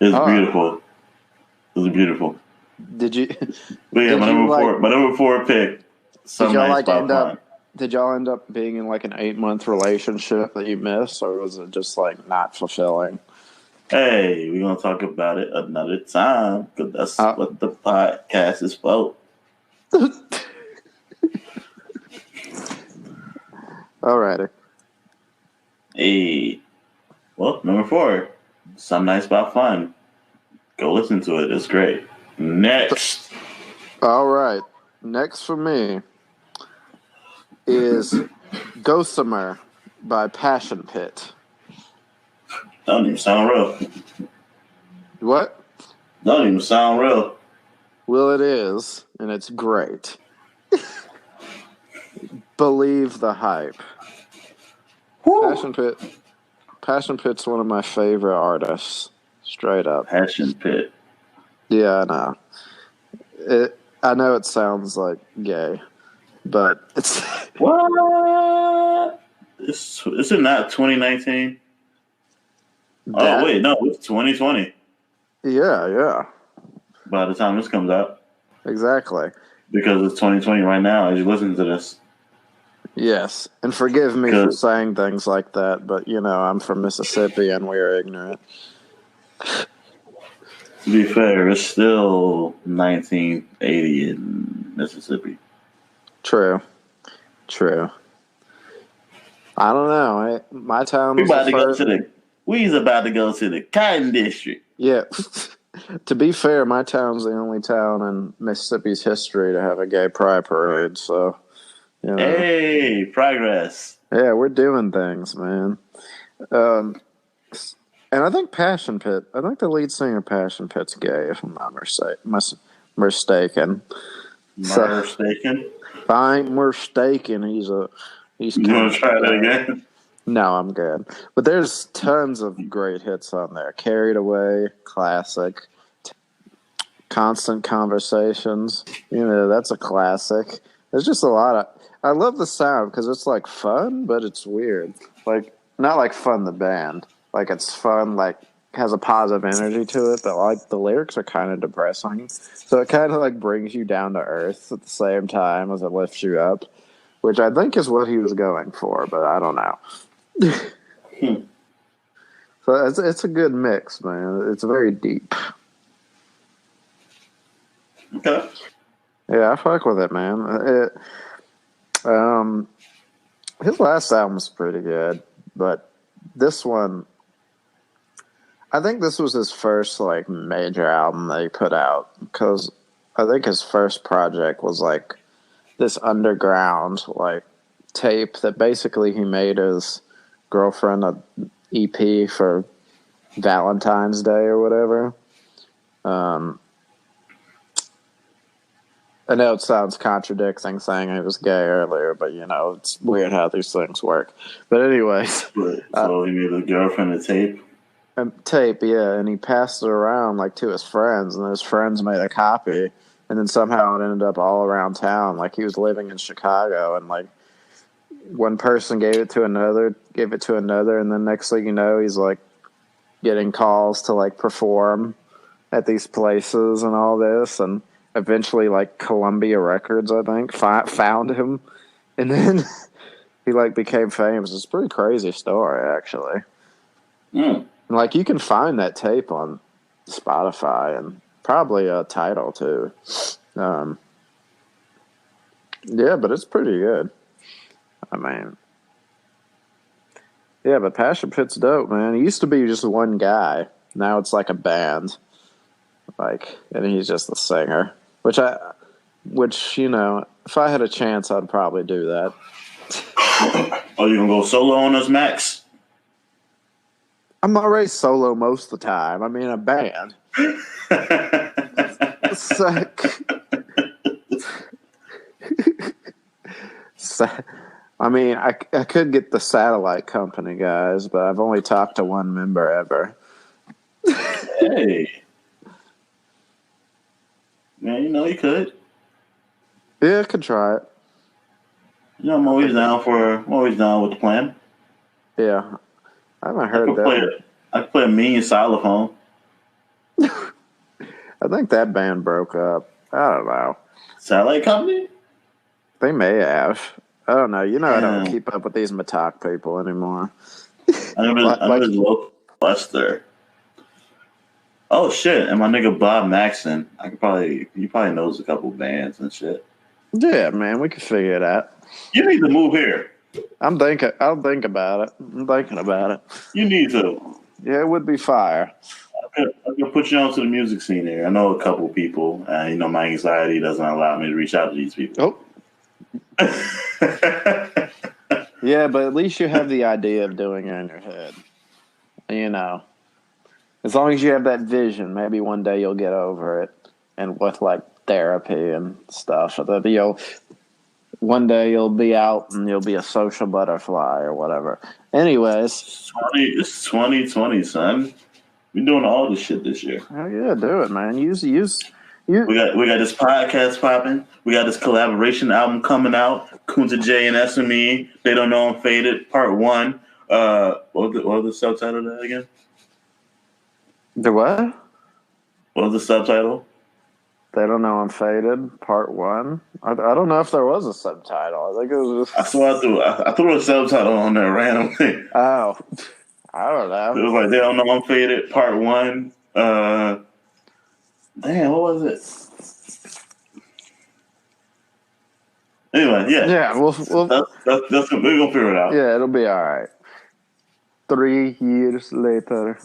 It was Oh, beautiful. It was beautiful. did you? But yeah, Did you like? my number four pick, Did Some y'all Nights like by end Fun. up? Did y'all end up being in like an 8 month relationship that you missed, or was it just like not fulfilling? Hey, we're gonna talk about it another time because that's Uh, what the podcast is for. Alrighty. Hey, well, number four, Some Nights by Fun. Go listen to it. It's great. Next, All right. Next for me is Gossamer by Passion Pit. don't even sound real. What? Don't even sound real. Well, it is, and it's great. Believe the hype. Woo. Passion Pit. Passion Pit's one of my favorite artists. Straight up. Passion Pit. Yeah, I know. I know it sounds like gay, but it's What? Is it not 2019? Oh that. wait, no, it's 2020. Yeah, yeah, By the time this comes out, exactly. because it's 2020 right now as you listen to this. Yes, and forgive me for Because saying things like that, but I'm from Mississippi and we are ignorant. to be fair, it's still 1980 in Mississippi. True, true. I don't know. My town We was the about to go first. to the. We's about to go to the Cotton District. Yeah. To be fair, my town's the only town in Mississippi's history to have a gay pride parade. So, Hey, progress. yeah, we're doing things, man. Um, and I think Passion Pit. I think the lead singer of Passion Pit's gay, if I'm not mistaken. So, Murder Staken. if I ain't mistaken, he's You kind want of to try that gay. again? No, I'm good. But there's tons of great hits on there. Carried Away, classic. Constant Conversations, that's a classic. There's just a lot of. I love the sound because it's like fun, but it's weird. Like not like fun the band. Like it's fun, like has a positive energy to it, but like the lyrics are kind of depressing. So it kind of like brings you down to earth at the same time as it lifts you up, which I think is what he was going for, but I don't know. Hmm. So it's a good mix, man. It's very deep. Okay. Yeah, I fuck with it, man. Um, his last album's pretty good, but this one, I think this was his first like major album that he put out because I think his first project was like this underground like tape that basically he made his girlfriend a EP for Valentine's Day or whatever. Um, I know it sounds contradicting saying he was gay earlier, but it's weird how these things work. But anyways, So he made a girlfriend a tape. tape, yeah, and he passed it around like to his friends, and his friends made a copy, and then somehow it ended up all around town. Like he was living in Chicago, and like one person gave it to another, and then next thing you know, he's like getting calls to like perform at these places and all this, and eventually like Columbia Records, I think, found him, and then he like became famous. It's a pretty crazy story, actually. Mm. Like you can find that tape on Spotify and probably a Tidal too. Yeah, but it's pretty good. I mean, yeah, but Passion Pit's dope, man. It used to be just one guy. Now it's like a band. Like, and he's just the singer. Which you know, if I had a chance, I'd probably do that. Oh, you gonna go solo on us, Max? I'm already solo most of the time. I mean, a band. Sick. I mean, I could get the satellite company guys, but I've only talked to one member ever. Hey, man, you know you could. Yeah, I could try it. You know, I'm always down with the plan. Yeah, I haven't heard that. I could play a mean xylophone. I think that band broke up. I don't know. Satellite company? They may have. I don't know. You know, I don't Damn. keep up with these Metok people anymore. I'm just local Buster. Oh shit! And my nigga Bob Maxon. He probably knows a couple bands and shit. Yeah, man, we could figure it out. You need to move here. I'll think about it. I'm thinking about it. You need to. Yeah, it would be fire. I could put you onto the music scene here. I know a couple people, and you know my anxiety doesn't allow me to reach out to these people. Oh. Yeah, but at least you have the idea of doing it in your head. You know, as long as you have that vision, maybe one day you'll get over it, and with like therapy and stuff, one day you'll be out and you'll be a social butterfly or whatever. Anyways, It's 2020, son. We're doing all this shit this year. Oh yeah, do it, man. Use. We got this podcast popping. We got this collaboration album coming out. Kunta Jay and SME. They Don't Know I'm Faded, Part 1. What was the subtitle of that again? The what? What was the subtitle? They Don't Know I'm Faded, Part 1. I don't know if there was a subtitle. I think it was just... I threw a subtitle on there randomly. Oh. I don't know. It was like They Don't Know I'm Faded, Part 1. Damn, what was it? Anyway, yeah. Yeah, we're gonna figure it out. Yeah, it'll be all right. 3 years later.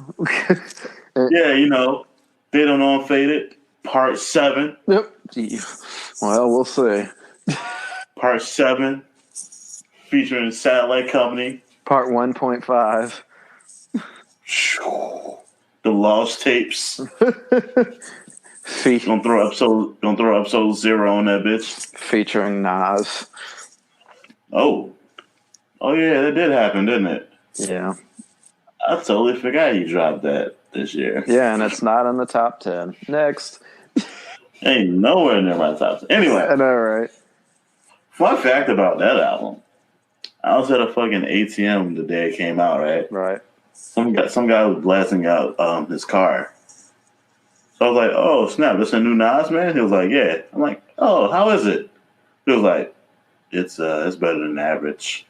Yeah, you know, They Don't Know I'm Faded, Part 7. Yep. Well, we'll see. Part 7, featuring Satellite Company. Part 1.5. The Lost Tapes. Gonna throw episode 0 on that bitch. Featuring Nas. Oh yeah, that did happen, didn't it? Yeah. I totally forgot you dropped that this year. Yeah, and it's not in the top 10. Next. Ain't nowhere near my top 10. Anyway. I know, right? Fun fact about that album. I was at a fucking ATM the day it came out, right? Right. Some guy was blasting out his car. So I was like, oh, snap, this a new Nas, man? He was like, yeah. I'm like, oh, how is it? He was like, it's better than average.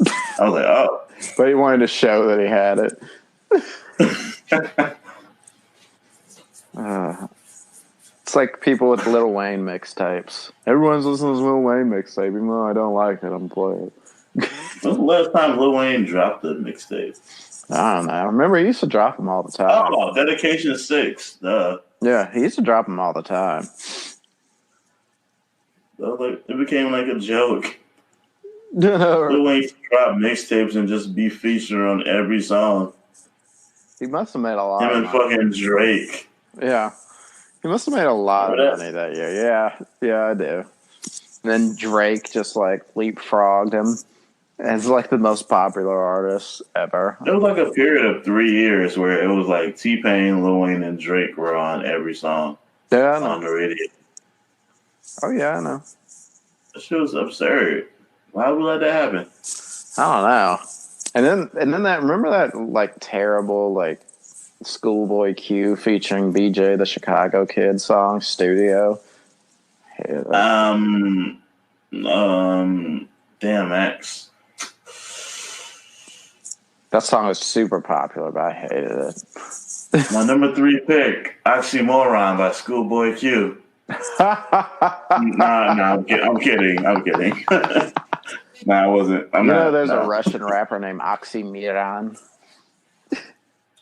I was like, oh. But he wanted to show that he had it. It's like people with Lil Wayne mixtapes. Everyone's listening to Lil Wayne mixtape, even though I don't like it, I'm playing it. When's the last time Lil Wayne dropped a mixtape? I don't know. I remember he used to drop them all the time. Oh, Dedication 6. Duh. Yeah, he used to drop them all the time. It became like a joke. No. Lil Wayne drop mixtapes and just be featured on every song. He must have made a lot. Him and fucking Drake. Yeah. He must have made a lot of money that year. Yeah, I do. And then Drake just like leapfrogged him as like the most popular artist ever. There was like a period of 3 years where it was like T-Pain, Lil Wayne, and Drake were on every song on the radio. Oh yeah, I know. That shit was absurd. Why would we let that happen? I don't know. And then that remember that like terrible like Schoolboy Q featuring BJ the Chicago Kid song Studio. Um, damn Max. That song was super popular, but I hated it. My number 3 pick, Oxymoron by Schoolboy Q. Nah, I'm kidding. Nah, I wasn't. I'm you know, not. there's a Nah. Russian rapper named Oxymiron.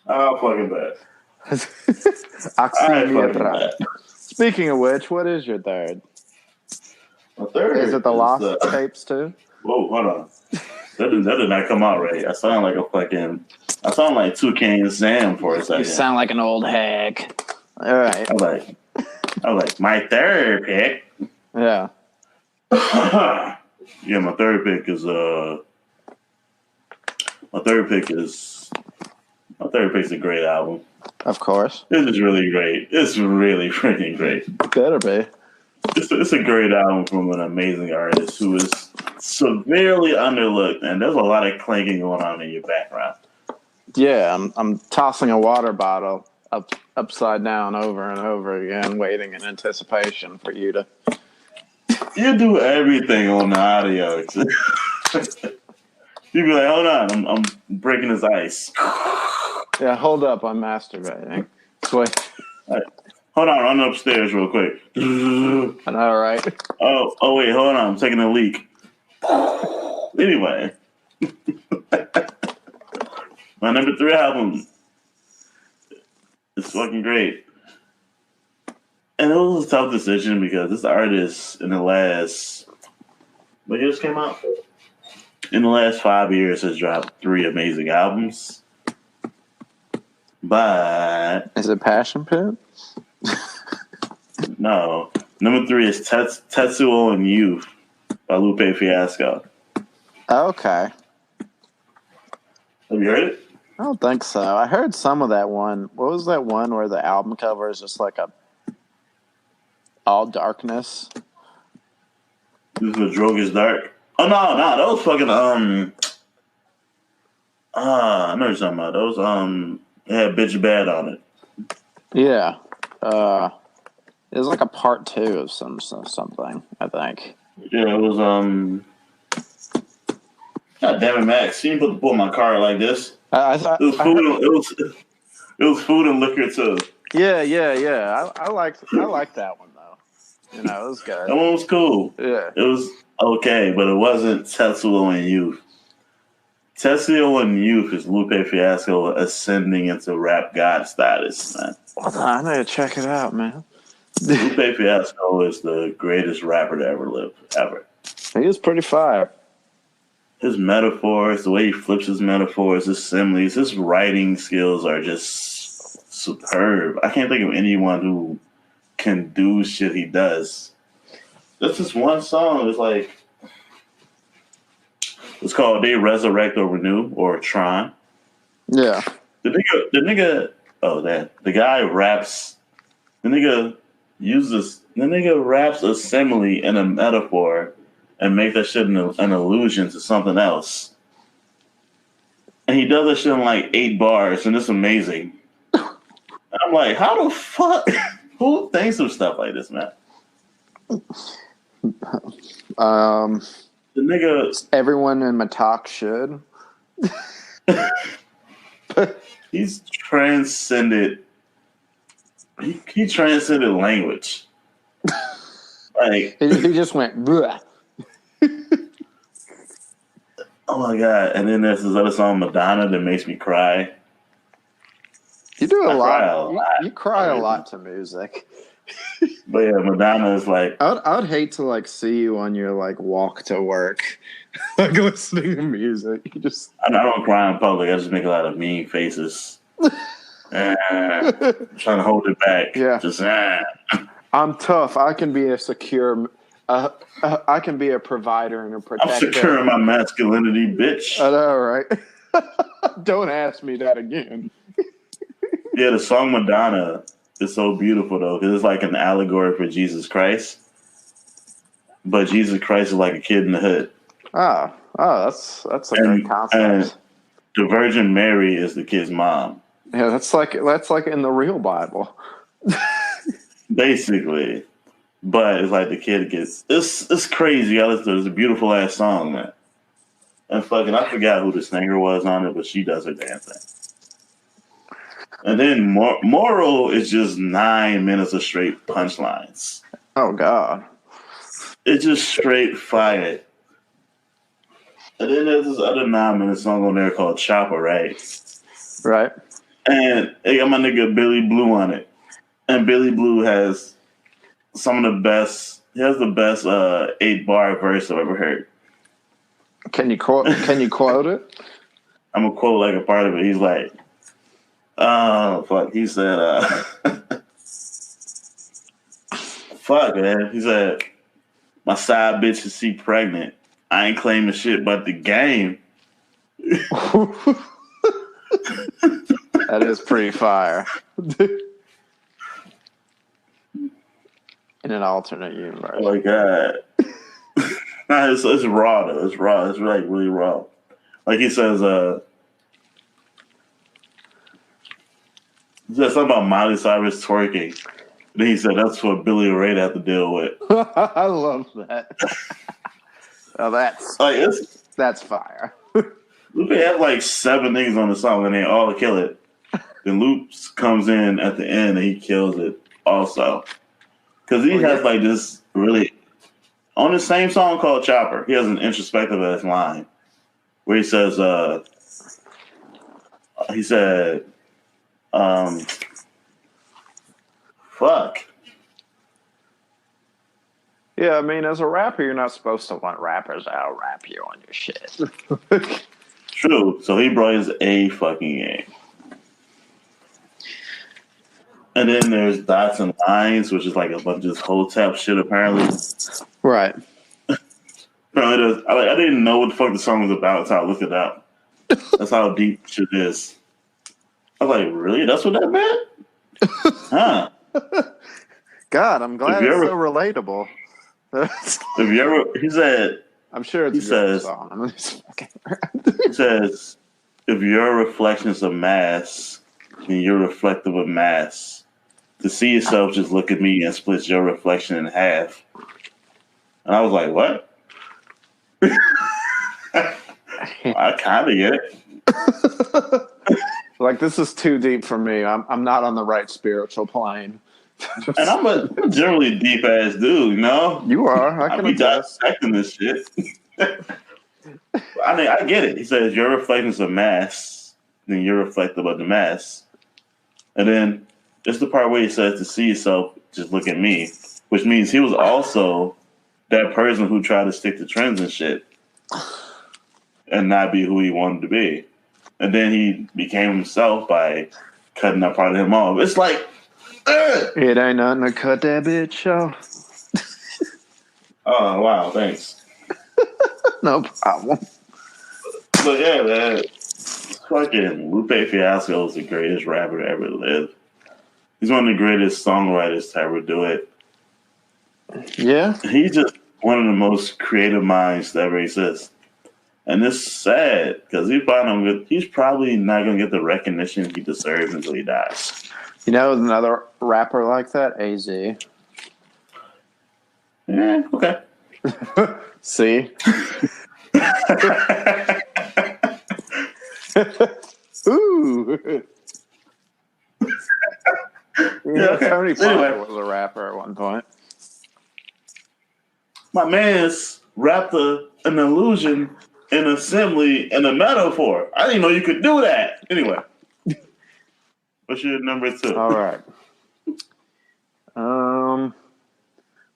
I'll fucking bet. I fucking Oxymiron. bet. Speaking of which, what is your third? My third Is it the is Lost Tapes too? whoa, hold on. That did not come out right. I sound like Toucan Sam for a second. You sound like an old hag. All right. I was like, my third pick. Yeah. Yeah, my third pick is a great album. Of course. This is really great. It's really freaking great. Better be. It's a great album from an amazing artist who is severely underlooked, and there's a lot of clanking going on in your background. Yeah, I'm tossing a water bottle upside down over and over again, waiting in anticipation for you to. You do everything on the audio. You be like, hold on, I'm breaking his ice. Yeah, hold up, I'm masturbating. Wait. Right. Hold on, run upstairs real quick. I know, right? Oh wait, hold on, I'm taking a leak. Anyway. My number 3 album is fucking great. And it was a tough decision because this artist in the last, what years came out? In the last 5 years has dropped 3 amazing albums. But Is it Passion Pit? no. Number 3 is Tetsuo and Youth by Lupe Fiasco. Okay. Have you heard it? I don't think so. I heard some of that one. What was that one where the album cover is just like a all darkness? This is The Drug is Dark. Oh no, that was fucking I know what you're talking about. Those it had Bitch Bad on it. Yeah. It was like a part 2 of something, I think. Yeah, it was God damn it, Max! You didn't pull my car like this. I thought It was food. It was food and liquor too. Yeah. I liked that one though. You know, it was good. That one was cool. Yeah. It was okay, but it wasn't Tetsuo and Youth. Tetsuo and Youth is Lupe Fiasco ascending into rap god status, man. I need to check it out, man. Lupe Fiasco is the greatest rapper to ever live, ever. He is pretty fire. His metaphors, the way he flips his metaphors, his similes, his writing skills are just superb. I can't think of anyone who can do shit he does. That's just one song. It's called "They Resurrect or Renew" or Tron. Yeah. The guy raps. The nigga raps a simile and a metaphor and make that shit an allusion to something else. And he does that shit in like 8 bars, and it's amazing. I'm like, how the fuck? Who thinks of stuff like this, man? The nigga. Everyone in Metok should. He's transcended. He transcended language. Like he just went. Bleh. Oh my god! And then there's this other song, Madonna, that makes me cry. You do a lot. You cry a lot to music. But yeah, Madonna is like. I'd hate to like see you on your like walk to work, like listening to music. You just. I don't cry in public. I just make a lot of mean faces. Trying to hold it back. Yeah. Just. I'm tough. I can be a secure. I can be a provider and a protector. I'm securing my masculinity, bitch. I know, right? Don't ask me that again. Yeah, the song Madonna is so beautiful though, because it's like an allegory for Jesus Christ. but Jesus Christ is like a kid in the hood. Oh, that's a great concept. And the Virgin Mary is the kid's mom. Yeah, that's like in the real Bible. Basically. But it's like the kid gets it's crazy. You gotta listen to it. It's a beautiful ass song, man. And fucking I forgot who the singer was on it, but she does her damn thing. And then Moral is just 9 minutes of straight punchlines. Oh God. It's just straight fire. And then there's this other 9 minute song on there called Chopper, right? Right. And it got my nigga Billy Blue on it. And Billy Blue has some of the best. He has the best 8-bar verse I've ever heard. Can you quote it? I'm gonna quote like a part of it. He's like, "Oh fuck," he said, "Fuck, man." He said, "My side bitch is she pregnant. I ain't claiming shit but the game." That is pretty fire. In an alternate universe. Oh my god. Nah, it's raw though. It's raw. It's like really raw. Like he says something about Miley Cyrus twerking. Then he said that's what Billy Ray had to deal with. I love that. Oh, that's fire. Lupe had like 7 niggas on the song and they all kill it. Then Loops comes in at the end and he kills it also. Because he has like this really on the same song called Chopper, he has an introspective ass line where he says, fuck. Yeah, I mean, as a rapper, you're not supposed to want rappers to out-rap you on your shit. True. So he brought his A fucking game. And then there's Dots and Lines, which is like a bunch of Hotep shit apparently. Right. Apparently I didn't know what the fuck the song was about until I looked it up. That's how deep shit is. I was like, really? That's what that meant? Huh. God, I'm glad it's so relatable. He said, I'm sure it's a good song. He says, if your reflection's a mass, then you're reflective of mass. To see yourself, just look at me and split your reflection in half. And I was like, what? I kind of get it. Like, this is too deep for me. I'm not on the right spiritual plane. And I'm a generally deep ass dude, you know? You are. I can be dissecting this shit. I mean, I get it. He says, your reflection's a mass, then you're reflective of the mass. And then it's the part where he says, to see yourself, just look at me, which means he was also that person who tried to stick to trends and shit and not be who he wanted to be. And then he became himself by cutting that part of him off. It's like, it ain't nothing to cut that bitch off. Oh, wow, thanks. No problem. But yeah, man, fucking Lupe Fiasco is the greatest rapper to ever live. He's one of the greatest songwriters to ever do it. Yeah. He's just one of the most creative minds to ever exist. And it's sad because he's probably not going to get the recognition he deserves until he dies. You know another rapper like that? AZ. Yeah, okay. See? Ooh. Yeah, okay. Tony Parker was a rapper at one point. My man's rapped an illusion, an assembly, and a metaphor. I didn't know you could do that. Anyway. What's your number 2? All right.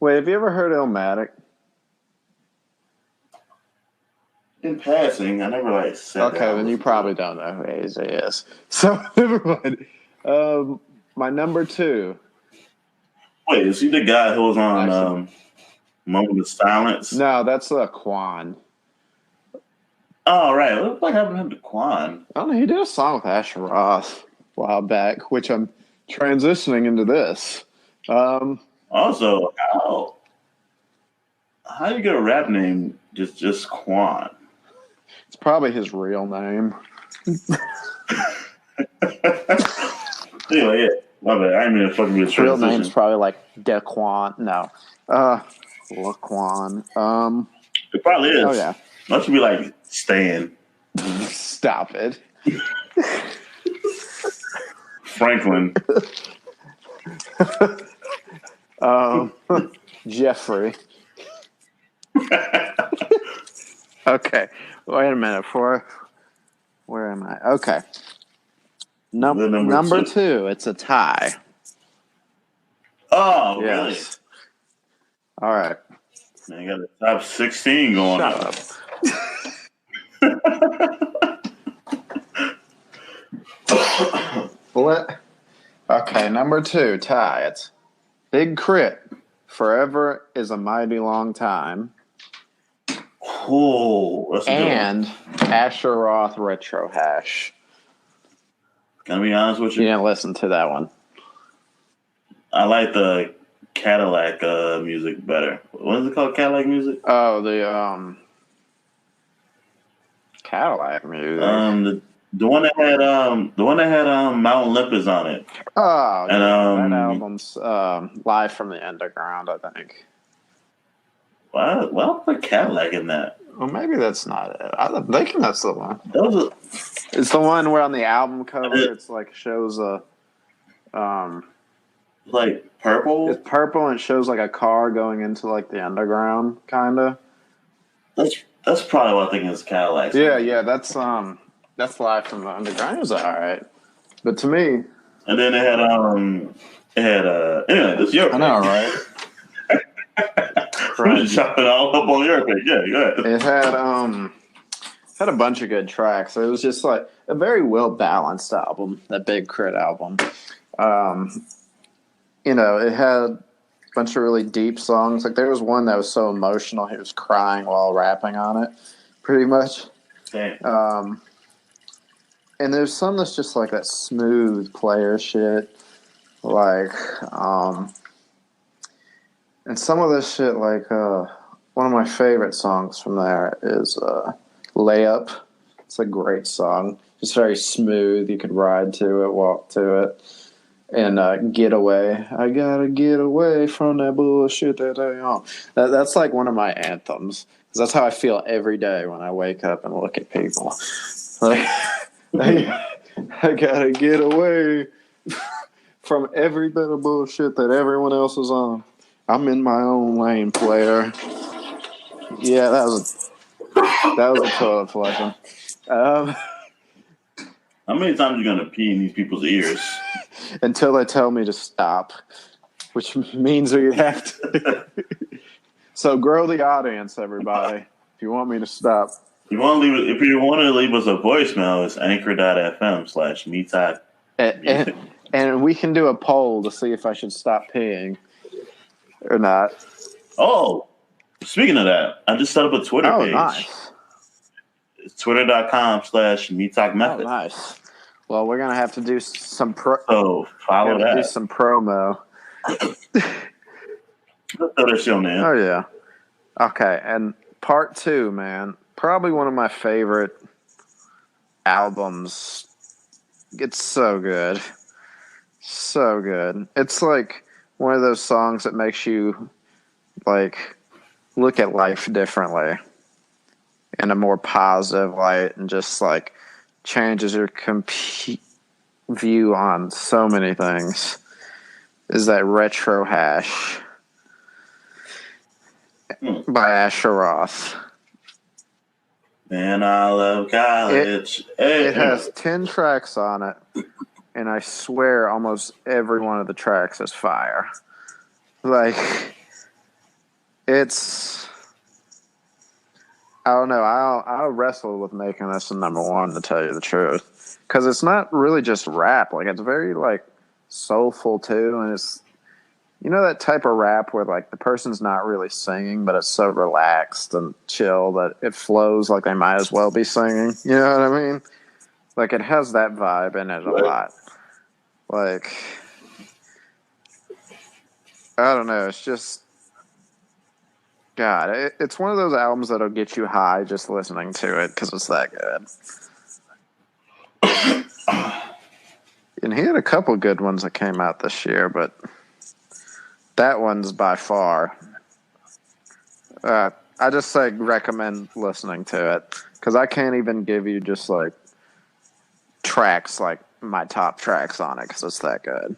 Wait, have you ever heard Illmatic? In passing, I never said that. Okay, then you probably don't know who AZ is. So, never mind. My number 2. Wait, is he the guy who was on Moment of Silence? No, that's Quan. Oh, right. What happened to Quan? I don't know. He did a song with Asher Roth a while back, which I'm transitioning into this. Also, how? How do you get a rap name just Quan? It's probably his real name. Anyway, yeah. My bad. I didn't mean to fucking be a His real name's transition. probably like Daquan. No. Laquan. It probably Oh is. yeah. Must be like Stan, Stop it. Franklin. Jeffrey. Okay. Wait a minute. Where am I? Okay. The Number two. It's a tie. Oh, Yes. All right. really? Man, you got the top 16 going Shut up. up. What? Okay, number two, tie. It's Big K.R.I.T. Forever is a mighty long time. Oh, that's a good one. And Asher Roth Retro Hash. Can I be honest with you? You didn't listen to that one. I like the Cadillac music better. What is it called? Cadillac music? Oh, the Cadillac music. The one that had Mount Olympus on it. Oh, And yeah, that album's Live from the Underground, I think. Why I'll put Cadillac in that? Well, maybe that's not it. I'm thinking that's the one. Those It's the one where on the album cover it's like shows a like purple. It's purple and it shows like a car going into like the underground, kind of. That's probably what I think is Cadillac. Yeah, that's Live from the Underground. It was all right, but to me, and then it had anyway, this is your pick. I know, right? We're just chopping all up on your pick. Yeah, go ahead. It had a bunch of good tracks. It was just like a very well balanced album, that Big K.R.I.T. album. It had a bunch of really deep songs. Like there was one that was so emotional, he was crying while rapping on it, pretty much. Damn. And there's some that's just like that smooth player shit, like, and some of this shit, like, one of my favorite songs from there is "Layup." It's a great song, just very smooth. You could ride to it, walk to it. And "Getaway," I gotta get away from that bullshit that I own. That's like one of my anthems, because that's how I feel every day when I wake up and look at people. Like, I gotta get away from every bit of bullshit that everyone else is on. I'm in my own lane, player. Yeah, that was a toilet flushing. How many times are you gonna pee in these people's ears? Until they tell me to stop, which means we have to. So grow the audience, everybody. If you want me to stop. If you want to leave us a voicemail, it's anchor.fm/Metok. And we can do a poll to see if I should stop peeing or not. Oh, speaking of that, I just set up a Twitter page. Nice. It's twitter.com/MeTalkMethod. Oh, nice. Well, we're gonna have to do some So follow that. Do some promo. That's your name. Oh yeah. Okay, and part two, man. Probably one of my favorite albums. It's so good. So good. It's like one of those songs that makes you like look at life differently in a more positive light and just like changes your view on so many things. Is that Retro Hash by Asher Roth. Man, I love college. It has 10 tracks on it, and I swear almost every one of the tracks is fire. Like, it's... I don't know. I wrestled with making this a number one, to tell you the truth. Because it's not really just rap. Like, it's very, like, soulful, too, and it's... You know that type of rap where, like, the person's not really singing, but it's so relaxed and chill that it flows like they might as well be singing? You know what I mean? Like, it has that vibe in it a lot. Like, I don't know. It's just... God, it's one of those albums that'll get you high just listening to it because it's that good. And he had a couple good ones that came out this year, but that one's by far. I just say recommend listening to it because I can't even give you just like tracks like my top tracks on it because it's that good.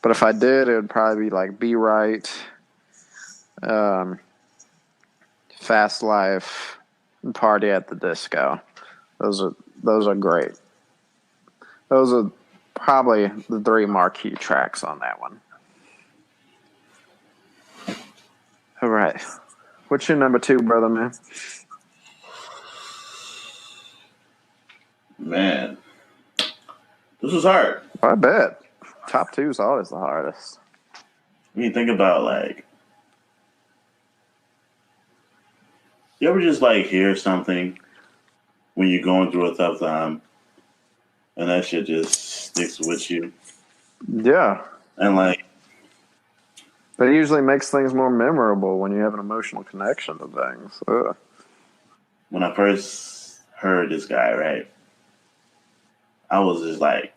But if I did, it would probably be like Be Right, Fast Life, and Party at the Disco. Those are great. Those are probably the 3 marquee tracks on that one. All right. What's your number 2, brother, man? Man, this is hard. I bet. Top 2 is always the hardest. When you think about, like, you ever just, like, hear something when you're going through a tough time and that shit just sticks with you? Yeah. And, like, but it usually makes things more memorable when you have an emotional connection to things. Ugh. When I first heard this guy, right, I was just like,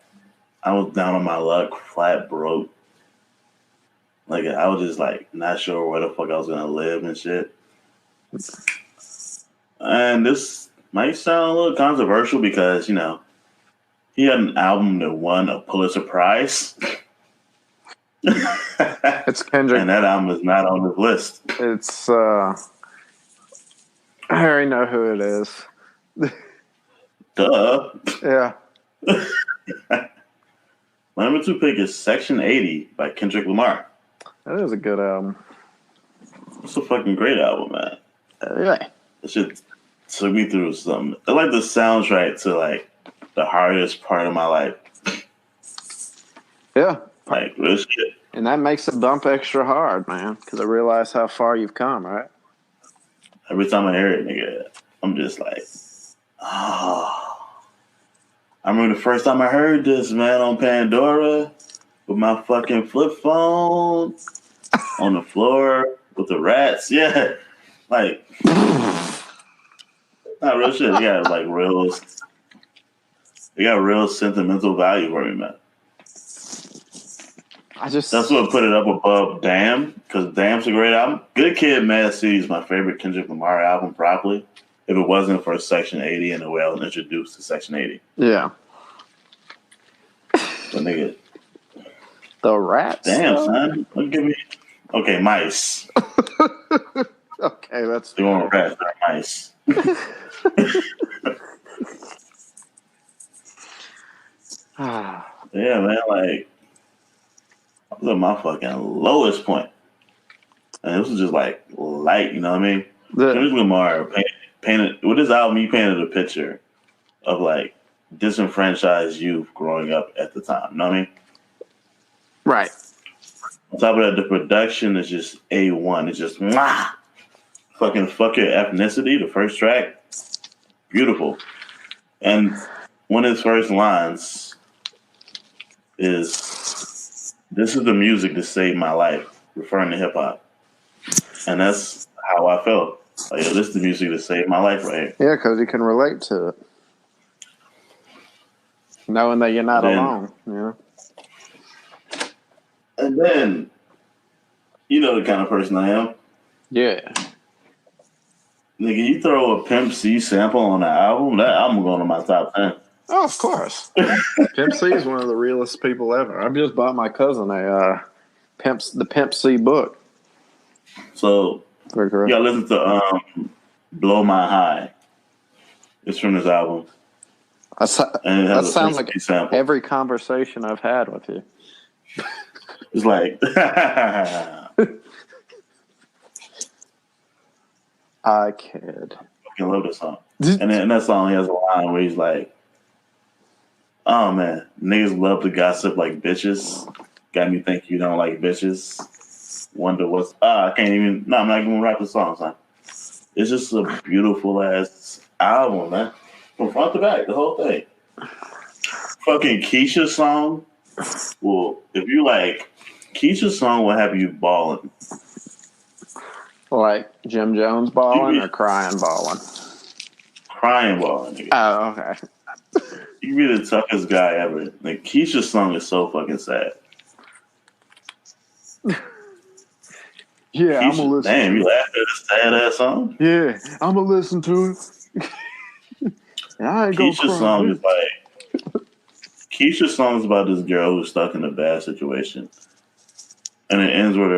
I was down on my luck, flat broke. Like, I was just like, not sure where the fuck I was gonna live and shit. And this might sound a little controversial because, you know, he had an album that won a Pulitzer Prize. It's Kendrick. And that album is not on the list. It's, I already know who it is. Duh. Yeah. My number 2 pick is Section 80 by Kendrick Lamar. That is a good album. It's a fucking great album, man. Yeah. It should took me through something. I like the soundtrack to like the hardest part of my life. Yeah. Like real shit. And that makes it bump extra hard, man, because I realize how far you've come, right? Every time I hear it, nigga, I'm just like, oh. I remember the first time I heard this, man, on Pandora with my fucking flip phone on the floor with the rats. Yeah. Like, not real shit. They got real sentimental value for me, man. That's what put it up above Damn, because Damn's a great album. Good Kid, Mad City is my favorite Kendrick Lamar album, probably. If it wasn't for Section 80 and the way I was introduced to Section 80. Yeah. But nigga. The rats? Damn, son. Don't give me. Okay, mice. Okay, that's. They weren't rats, they're mice. Yeah, man, like, I was at my fucking lowest point. And this was just like light, you know what I mean? Kendrick Lamar painted with this album, he painted a picture of like disenfranchised youth growing up at the time, you know what I mean? Right. On top of that, the production is just A1. It's just fucking fuck your ethnicity, the first track. Beautiful. And one of his first lines is, "This is the music that saved my life," referring to hip hop. And that's how I felt. Like, this is the music that saved my life right here. Yeah, because you can relate to it. Knowing that you're not alone, you know? And then, you know the kind of person I am. Yeah. Nigga, you throw a Pimp C sample on the album, that album going to my top 10. Oh, of course. Pimp C is one of the realest people ever. I just bought my cousin the Pimp C book. So, you gotta listen to Blow My High. It's from this album. That sounds like sample. Every conversation I've had with you. It's like, I kid. I fucking love this song. And then in that song, he has a line where he's like, "Oh man, niggas love to gossip like bitches. Got me think you don't like bitches. Wonder what's I can't even. No, I'm not even gonna rap the song, son. It's just a beautiful ass album, man, from front to back, the whole thing. Fucking Keisha's song. Well, if you like, Keisha's song will have you balling. Like Jim Jones balling or crying balling? Crying balling, nigga. Oh, okay. You be the toughest guy ever. Like Keisha's song is so fucking sad. Yeah, I'm gonna Keisha, listen damn, to you it. laughed at a sad ass song? Yeah, I'm gonna listen to it. And I ain't gonna Keisha's cry. song is like Keisha's song is about this girl who's stuck in a bad situation. And it ends with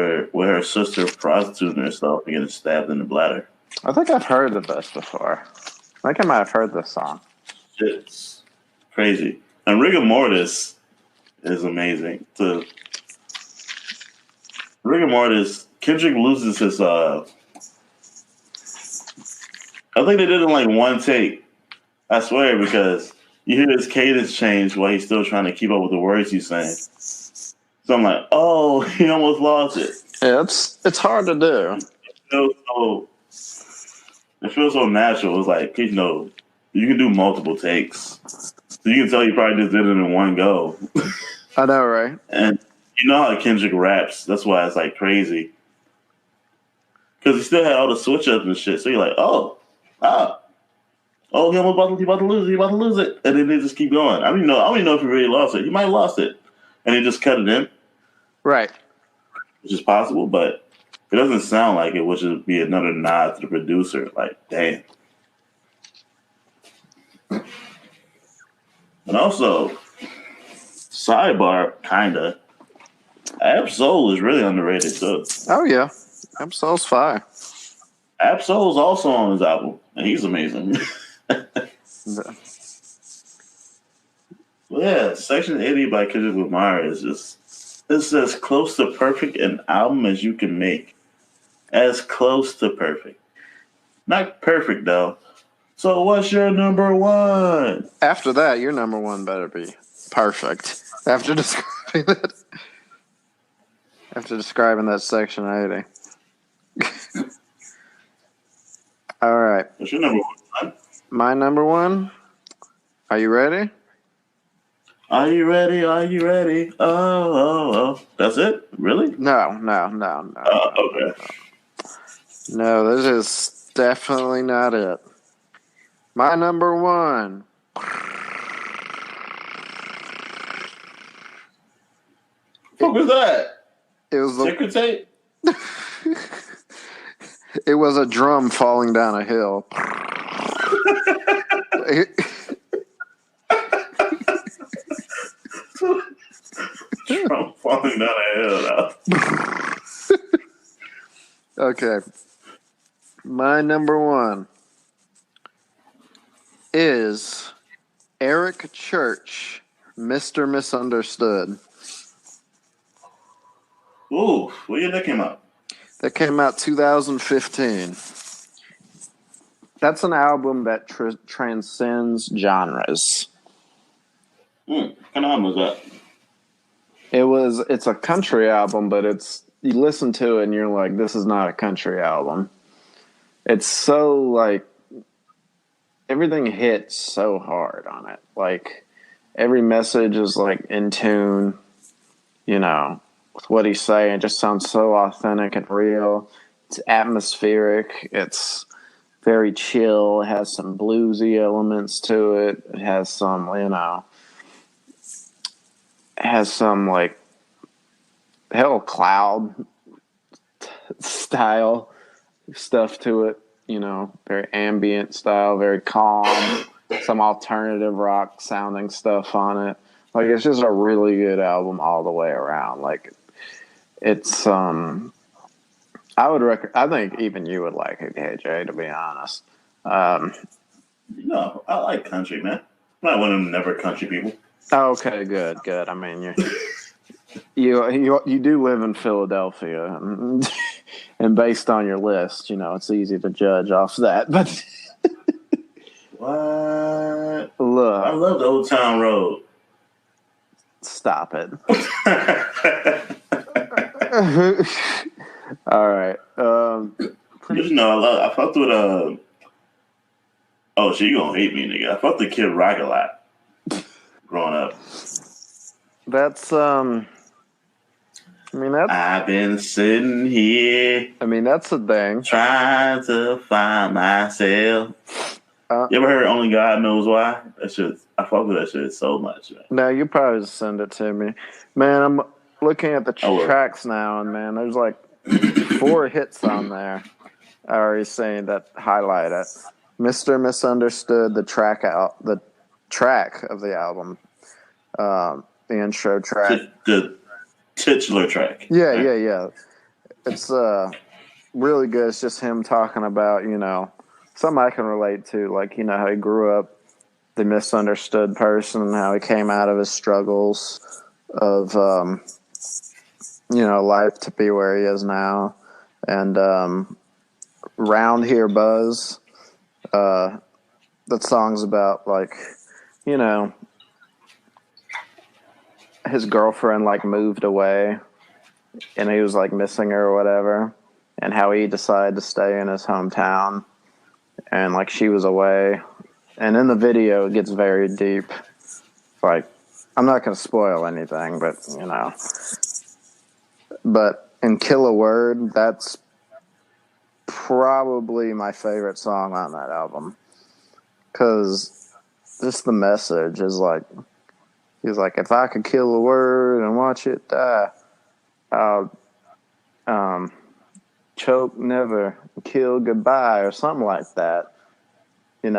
her sister prostituting herself and getting stabbed in the bladder. I think I've heard of this before. I think I might have heard this song. It's crazy. And rigor mortis is amazing. Rigor mortis, Kendrick loses his I think they did it in like one take. I swear, because you hear his cadence change while he's still trying to keep up with the words he's saying. So I'm like, oh, he almost lost it. Yeah, it's hard to do. It feels so natural. It's like, you know, you can do multiple takes. So you can tell he probably just did it in one go. I know, right? And you know how Kendrick raps. That's why it's like crazy. Because he still had all the switch ups and shit. So you're like, oh, he almost about to lose it. And then they just keep going. I don't even know if he really lost it. He might have lost it. And he just cut it in. Right. Which is possible, but it doesn't sound like it, which would be another nod to the producer. Like, damn. And also, sidebar, kinda, Ab-Soul is really underrated too. Oh yeah, Ab-Soul's fire. Ab-Soul's also on his album, and he's amazing. Yeah, Section 80 by Kendrick Lamar is it's as close to perfect an album as you can make. As close to perfect. Not perfect though. So what's your number one? After that, your number one better be perfect. After describing that Section 80. All right. What's your number one? My number one. Are you ready? Are you ready? Are you ready? Oh. That's it? Really? No. Okay. No, this is definitely not it. My number one. What was that? It was Ticker tape? It was a drum falling down a hill. Drum falling down a hill now. Okay. My number one is Eric Church, Mr. Misunderstood. Ooh, what year that came out? That came out 2015. That's an album that transcends genres. What kind of album was that? It's a country album, but you listen to it and you're like, this is not a country album. It's so like everything hits so hard on it. Like every message is like in tune, you know, with what he's saying. It just sounds so authentic and real. It's atmospheric. It's very chill. It has some bluesy elements to it. It has some, like hell cloud style stuff to it. Very ambient style, very calm. Some alternative rock sounding stuff on it. Like it's just a really good album all the way around. Like it's I think even you would like it, KJ, to be honest. No, I like country, man. I'm not one of them never country people. Okay, good. I mean, you do live in Philadelphia, and based on your list, it's easy to judge off that. But what? Look, I love the Old Town Road. Stop it. All right. I fucked with oh, she gonna hate me, nigga. I fucked with Kid Rock a lot growing up. That's I mean that. I've been sitting here. I mean that's a thing. Trying to find myself. You ever heard "Only God Knows Why"? That shit, I fuck with that shit so much, man. No, you probably just send it to me, man. I'm looking at the tracks now, and man, there's like 4 hits on there. I already saying that highlight it. Mr. Misunderstood, the track of the album, the intro track, The titular track. Yeah. It's really good. It's just him talking about something I can relate to, like how he grew up, the misunderstood person, and how he came out of his struggles of life to be where he is now, and Round Here Buzz. That song's about his girlfriend moved away and he was missing her or whatever, and how he decided to stay in his hometown and she was away. And in the video it gets very deep. I'm not going to spoil anything, but in Kill a Word, that's probably my favorite song on that album, because just the message is he's like, if I could kill a word and watch it die, I'll choke never, kill goodbye, or something like that, and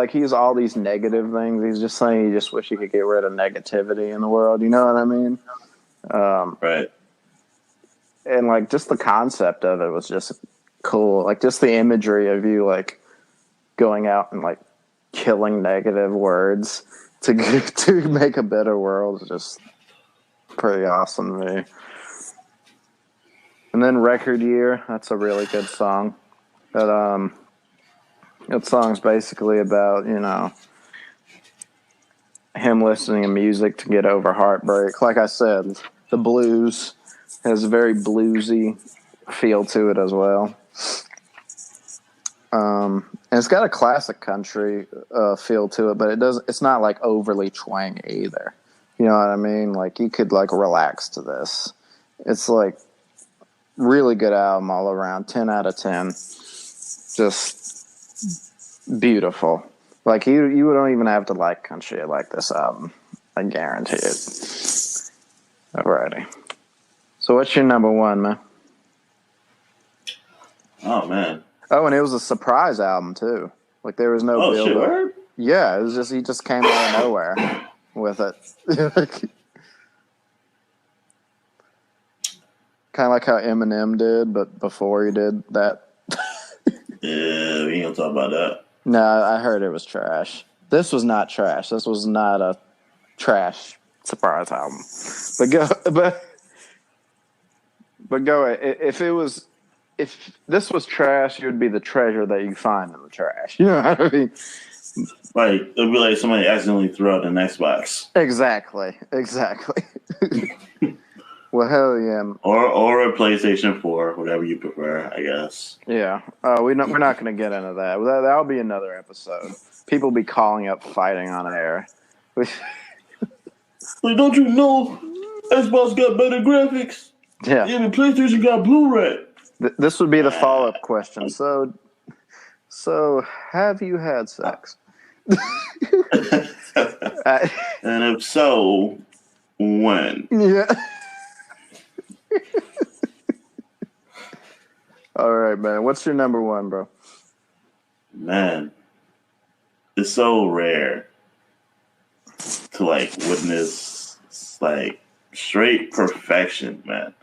he's all these negative things. He's just saying he just wish he could get rid of negativity in the world. You know what I mean? Right. And just the concept of it was just cool. Just the imagery of you going out and killing negative words to make a better world is just pretty awesome to me. And then Record Year, that's a really good song. That song's basically about him listening to music to get over heartbreak. Like I said, the blues has a very bluesy feel to it as well. And it's got a classic country feel to it, but it's not overly twangy either. You know what I mean? You could relax to this. It's really good album all around. 10 out of 10. Just beautiful. You don't even have to like country to like this album. I guarantee it. Alrighty. So what's your number one, man? Oh, man. Oh, and it was a surprise album too. There was no build up. Yeah, it was just he just came out of nowhere with it. Kind of like how Eminem did, but before he did that. Yeah, we ain't gonna talk about that. No, I heard it was trash. This was not trash. This was not a trash surprise album. But go ahead. If this was trash, it would be the treasure that you find in the trash. You know what I mean? It'd be like somebody accidentally threw out an Xbox. Exactly. Well, hell yeah. Or a PlayStation 4, whatever you prefer, I guess. Yeah. We're not going to get into that. That'll be another episode. People be calling up fighting on air. Don't you know Xbox got better graphics? Yeah. Yeah, the PlayStation got Blu-ray. This would be the follow-up question. So have you had sex? And if so, when? Yeah. All right, man. What's your number one, bro? Man, it's so rare to witness straight perfection, man.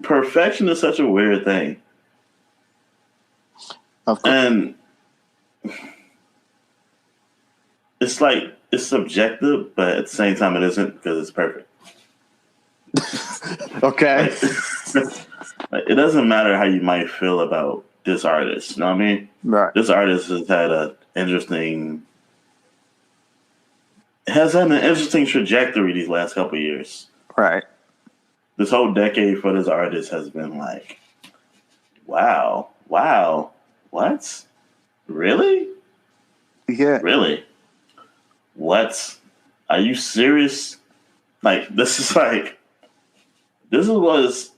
Perfection is such a weird thing. Of course. And it's it's subjective, but at the same time it isn't, because it's perfect. Okay. It doesn't matter how you might feel about this artist. You know what I mean? Right. This artist has had an interesting trajectory these last couple of years. Right. This whole decade for this artist has been wow, what? Really? Yeah. Really? What? Are you serious? Like this is like this was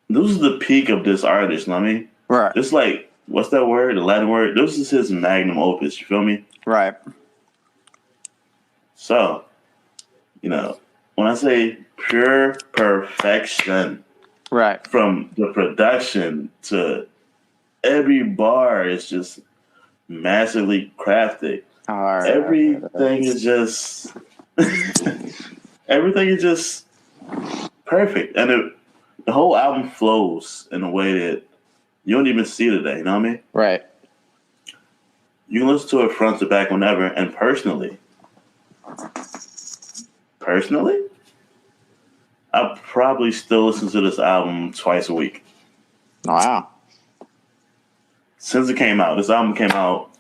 this is the peak of this artist. You know what I mean, Right. it's like what's that word? The Latin word. This is his magnum opus. You feel me? Right. So when I say pure perfection, Right. from the production to every bar is just massively crafted. All right. Everything is just everything is just perfect, and the whole album flows in a way that you don't even see today. You know what I mean? Right. You can listen to it front to back whenever. And personally, I probably still listen to this album twice a week. Wow. Since it came out, this album came out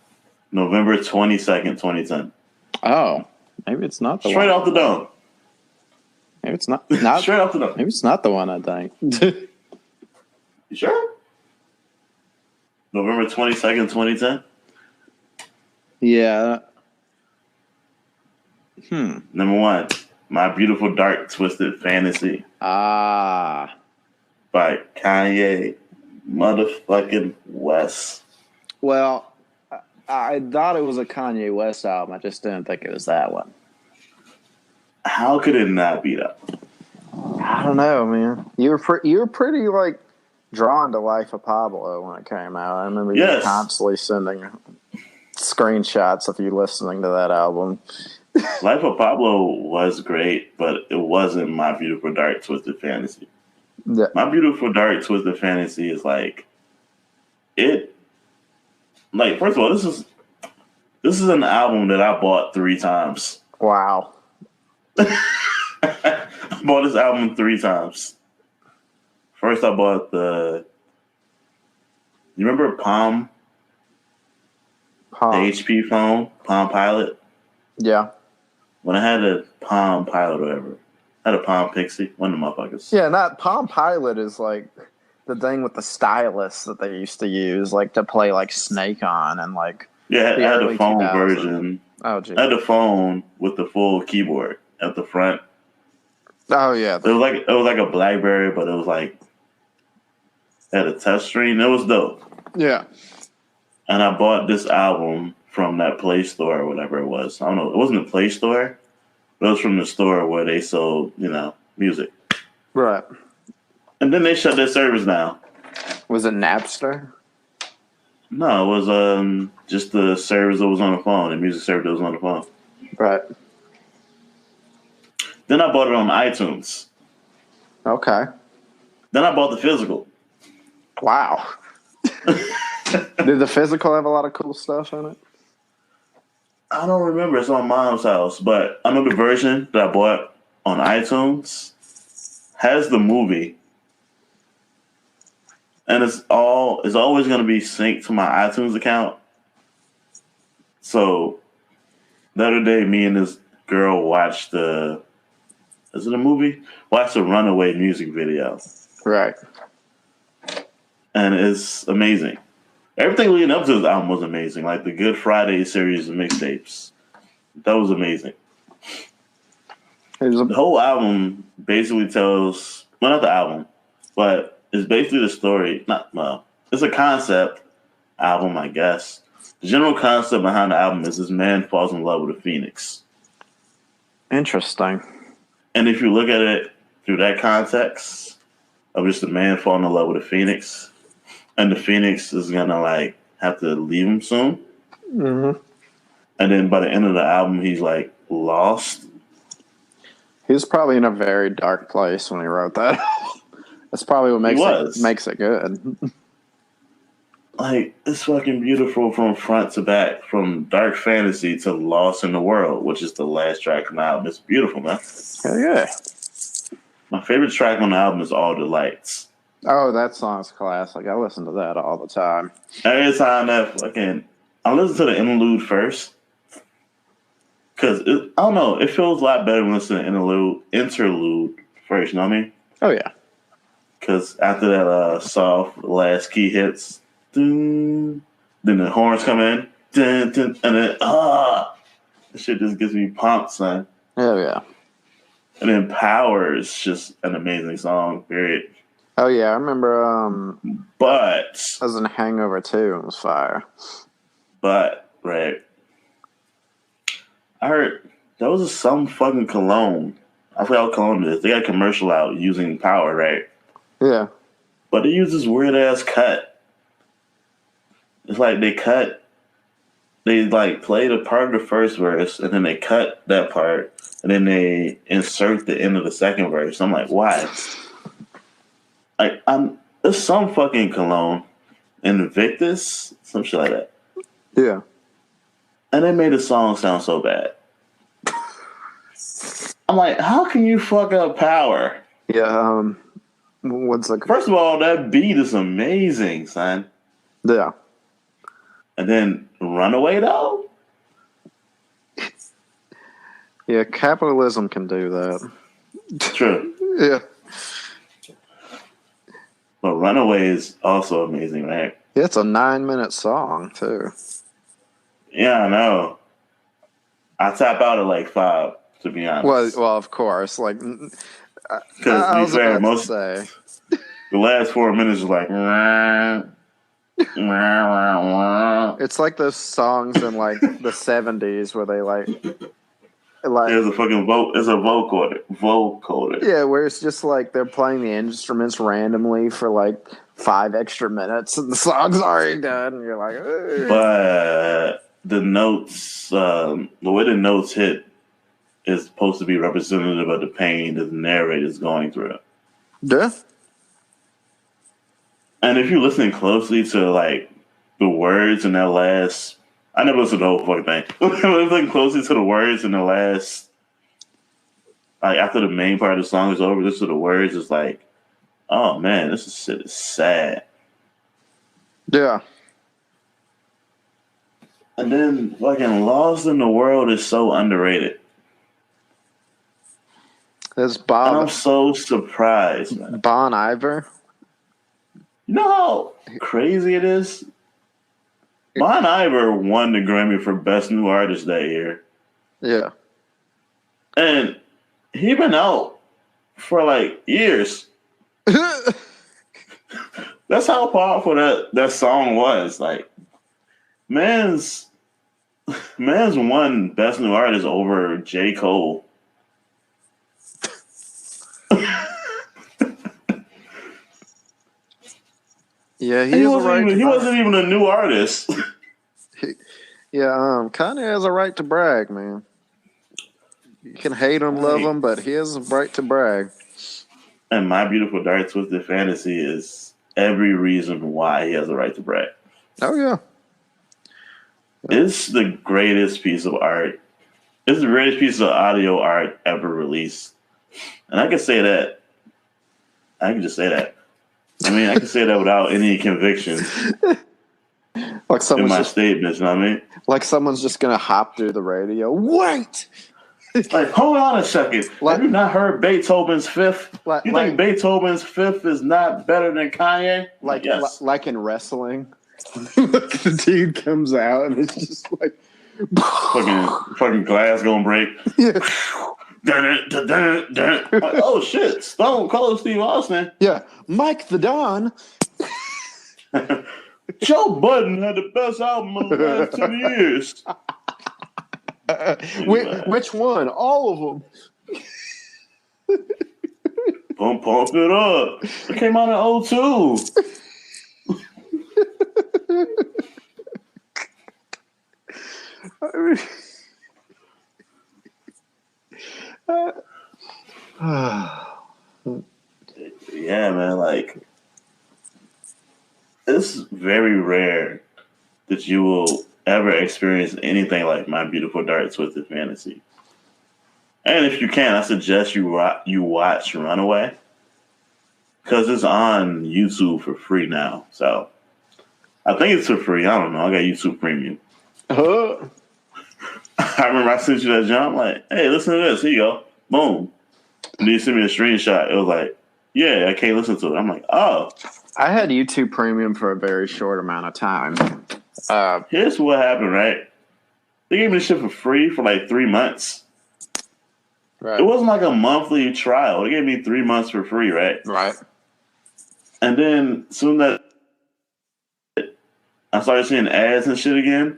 November 22nd, 2010. Oh, maybe it's not the Straight one. off the dome. Maybe it's not. Straight off the dome. Maybe it's not the one. I think. You sure? November 22nd, 2010? Yeah. Number one, My Beautiful Dark Twisted Fantasy Ah. by Kanye motherfucking West. Well, I thought it was a Kanye West album. I just didn't think it was that one. How could it not be that? I don't know, man. You were pretty like drawn to Life of Pablo when it came out. I remember you constantly sending screenshots of you listening to that album. Life of Pablo was great, but it wasn't My Beautiful Dark Twisted Fantasy. Yeah. My Beautiful Dark Twisted Fantasy is like first of all, this is an album that I bought 3 times. Wow. I bought this album 3 times. First I bought you remember Palm? The HP phone, Palm Pilot? Yeah. When I had a Palm Pilot or whatever, I had a Palm Pixie, one of the motherfuckers. Yeah, not Palm Pilot is like the thing with the stylus that they used to use, like to play like Snake on and like. Yeah, I had the phone 2000s. version. Oh, geez. I had the phone with the full keyboard at the front. Oh yeah. It was like a BlackBerry, but it was like had a touch screen. It was dope. Yeah. And I bought this album from that Play Store or whatever it was. I don't know. It wasn't a Play Store, but it was from the store where they sold, music. Right. And then they shut their service down. Was it Napster? No, it was just the service that was on the phone, the music service that was on the phone. Right. Then I bought it on iTunes. Okay. Then I bought the physical. Wow. Did the physical have a lot of cool stuff in it? I don't remember. It's on Mom's house, but I know the version that I bought on iTunes has the movie, and it's always going to be synced to my iTunes account. So the other day, me and this girl watched is it a movie? Watched the Runaway music video. Right. And it's amazing. Everything leading up to this album was amazing. Like the Good Friday series of mixtapes. That was amazing. The whole album basically tells, well, not the album, but it's basically the story. It's a concept album, I guess. The general concept behind the album is this man falls in love with a phoenix. Interesting. And if you look at it through that context of just a man falling in love with a phoenix, and the phoenix is gonna have to leave him soon. Mm-hmm. And then by the end of the album, he's lost. He was probably in a very dark place when he wrote that. That's probably what makes it good. It's fucking beautiful from front to back, from dark fantasy to Lost in the World, which is the last track on the album. It's beautiful, man. Hell yeah. My favorite track on the album is All the Lights. Oh, that song's classic. I listen to that all the time. Every time I listen to the interlude first. Because, I don't know, it feels a lot better when listening to interlude first, you know what I mean? Oh, yeah. Because after that soft last key hits, then the horns come in. dun, dun, and then this shit just gives me pumped, son. Oh yeah. And then Power is just an amazing song, period. Oh yeah, I remember. But I was in Hangover 2. It was fire. But right, I heard there was some fucking cologne. I forgot what cologne it is. They got a commercial out using Power, right? Yeah. But they use this weird ass cut. It's like they like play the part of the first verse and then they cut that part and then they insert the end of the second verse. I'm like, why? Like, there's some fucking cologne, Invictus, some shit like that. Yeah. And they made the song sound so bad. I'm like, how can you fuck up Power? Yeah. What's like? First of all, that beat is amazing, son. Yeah. And then Runaway, though? Yeah, capitalism can do that. True. Yeah. But Runaway is also amazing, right? Yeah, it's a 9-minute song, too. Yeah, I know. I tap out at like 5, to be honest. Well, of course. Like, because I to be fair, say. The last 4 minutes is like... It's like those songs in like the 70s where they like there's a fucking it's a vocoder. Yeah, where it's just like they're playing the instruments randomly for like 5 extra minutes and the song's already done and you're like, ugh. But the notes, the way the notes hit is supposed to be representative of the pain that the narrator is going through. Yeah. And if you're listening closely to like the words in that last, I never listened to the whole fucking thing. Listening closely to the words in the last, like after the main part of the song is over, listen to the words, it's like, oh man, this shit is sad. Yeah. And then fucking Lost in the World is so underrated. That's Bob. And I'm so surprised, man. Bon Iver. You know how crazy it is? Bon Iver won the Grammy for Best New Artist that year. Yeah. And he been out for like years. That's how powerful that song was. Like, man's won Best New Artist over J. Cole. Yeah, he wasn't even a new artist. Kanye has a right to brag, man. You can hate him, love him, but he has a right to brag. And My Beautiful Dark Twisted Fantasy is every reason why he has a right to brag. Oh, yeah. It's the greatest piece of art. It's the greatest piece of audio art ever released. And I can say that. I can just say that. I mean, I can say that without any conviction like in my statements, you know what I mean? Like someone's just going to hop through the radio. Wait! Like, hold on a second. Have you not heard Beethoven's Fifth? You think Beethoven's Fifth is not better than Kanye? Yes. Like in wrestling. The dude comes out and it's just like... fucking glass gonna break. Yeah. Like, oh shit, Stone Cold Steve Austin. Yeah, Mike the Don. Joe Budden had the best album of the last 10 years. Which one? All of them. Pump it up. It came out in 2002. Yeah, man, like it's very rare that you will ever experience anything like My Beautiful Dark Twisted Fantasy. And if you can, I suggest you watch Runaway because it's on YouTube for free now. So I think it's for free. I don't know. I got YouTube Premium. I remember I sent you that jump. I'm like, hey, listen to this. Here you go. Boom. And you sent me a screenshot. It was like, yeah, I can't listen to it. I'm like, oh. I had YouTube Premium for a very short amount of time. Here's what happened, right? They gave me the shit for free for like 3 months. Right. It wasn't like a monthly trial. They gave me 3 months for free, right? Right. And then soon that I started seeing ads and shit again,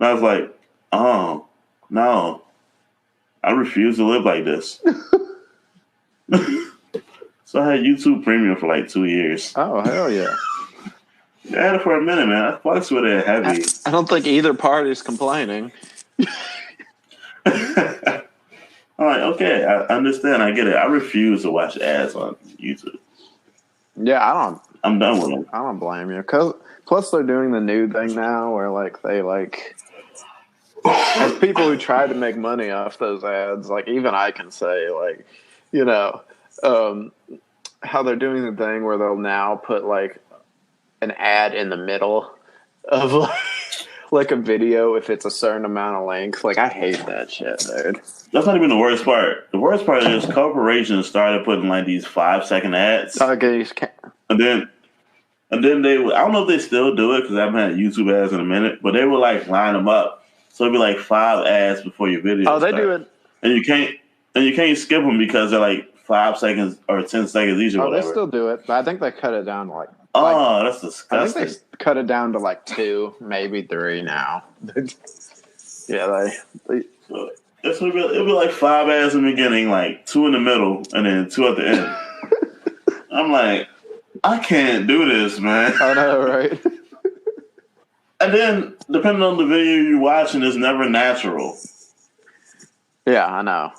and I was like, oh no, I refuse to live like this. So I had YouTube Premium for like 2 years. Oh, hell yeah. I had it for a minute, man. I fucks with it heavy. I don't think either party's complaining. I'm like, okay, I understand. I get it. I refuse to watch ads on YouTube. Yeah, I'm done with them. I don't blame you. Plus, they're doing the new thing now where, like, they, like... As people who try to make money off those ads, like, even I can say, like, you know, how they're doing the thing where they'll now put, like, an ad in the middle of, like a video if it's a certain amount of length. Like, I hate that shit, dude. That's not even the worst part. The worst part is corporations started putting like these 5-second ads. Okay, and then they would, I don't know if they still do it because I haven't had YouTube ads in a minute, but they would like line them up. So it'd be like 5 ads before your video. Oh, they do it. And you can't skip them because they're like 5 seconds or 10 seconds each or whatever. They still do it, but I think they cut it down to like. That's disgusting. I think they cut it down to like 2, maybe 3 now. Yeah, they so it'll be like 5 ads in the beginning, like 2 in the middle, and then 2 at the end. I'm like, I can't do this, man. I know, right? And then, depending on the video you're watching, it's never natural. Yeah, I know.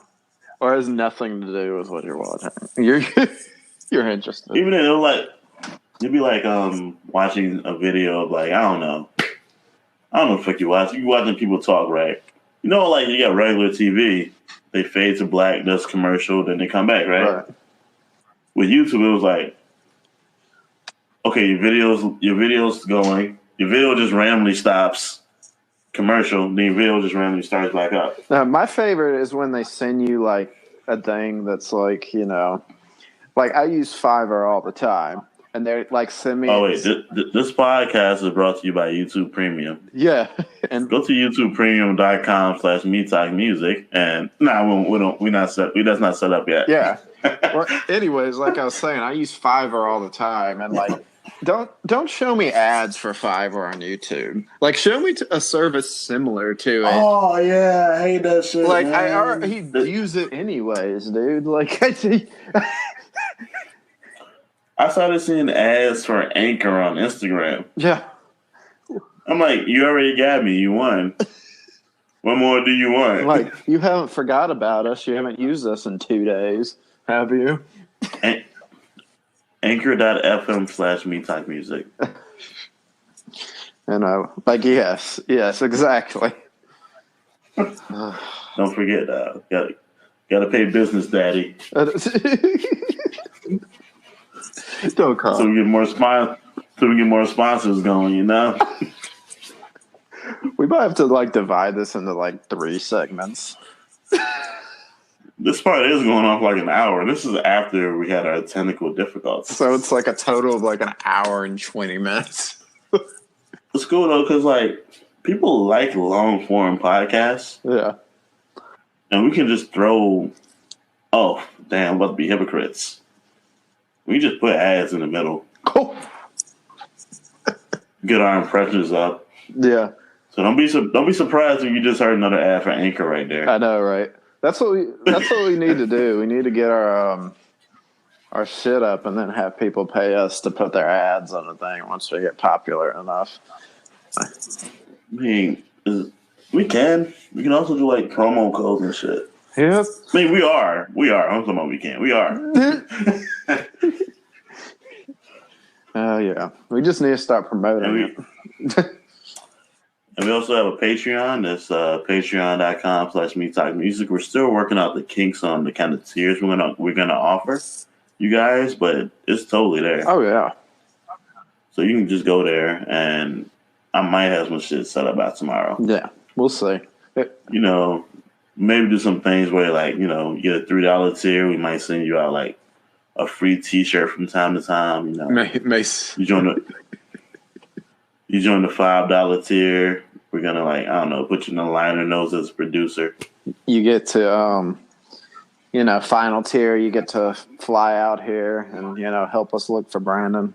Or has nothing to do with what you're watching. You're interested. Even though you'd be like watching a video of like, I don't know what the fuck you watch. You watching people talk, right? You know, like you got regular TV, they fade to black, does commercial, then they come back, right? With YouTube, it was like, okay, your video's going, your video just randomly stops, commercial, then your video just randomly starts back up. Now, my favorite is when they send you like a thing that's like, you know, like I use Fiverr all the time. And they're like, send me. Oh wait, this podcast is brought to you by YouTube Premium. Yeah, and go to YouTubePremium.com/Metok Music, and that's not set up yet. Yeah. Well, anyways, like I was saying, I use Fiverr all the time, and like, don't show me ads for Fiverr on YouTube. Like, show me a service similar to it. Oh yeah, I hate that shit. Like, man. I already use it anyways, dude. Like, I started seeing ads for Anchor on Instagram. Yeah. I'm like, you already got me. You won. What more do you want? Like, you haven't forgot about us. You haven't used us in 2 days, have you? Anchor.fm/Metok Music. And like, yes, exactly. Don't forget, gotta pay business, daddy. Don't call. So we get more sponsors going, you know. We might have to like divide this into like 3 segments. This part is going off like an hour. This is after we had our technical difficulties. So it's like a total of like an hour and 20 minutes. It's cool though, because like people like long form podcasts. Yeah. And we can just throw. Oh damn! I'm about to be hypocrites. We just put ads in the middle. Cool. Get our impressions up. Yeah. So don't be surprised if you just heard another ad for Anchor right there. I know, right? That's what we need to do. We need to get our shit up and then have people pay us to put their ads on the thing once we get popular enough. I mean, we can also do like promo codes and shit. Yeah. I mean, we are. I'm talking about we can. We are. Oh, yeah. We just need to start promoting it. And we also have a Patreon. That's patreon.com/Metok Music. We're still working out the kinks on the kind of tiers we're gonna offer you guys, but it's totally there. Oh, yeah. So you can just go there, and I might have some shit set up by tomorrow. Yeah, we'll see. You know, maybe do some things where, like, you know, you get a $3 tier. We might send you out like a free T-shirt from time to time. You know, you join You join the $5 tier. We're gonna like, I don't know, put you in the liner notes as a producer. You get to final tier. You get to fly out here and help us look for Brandon.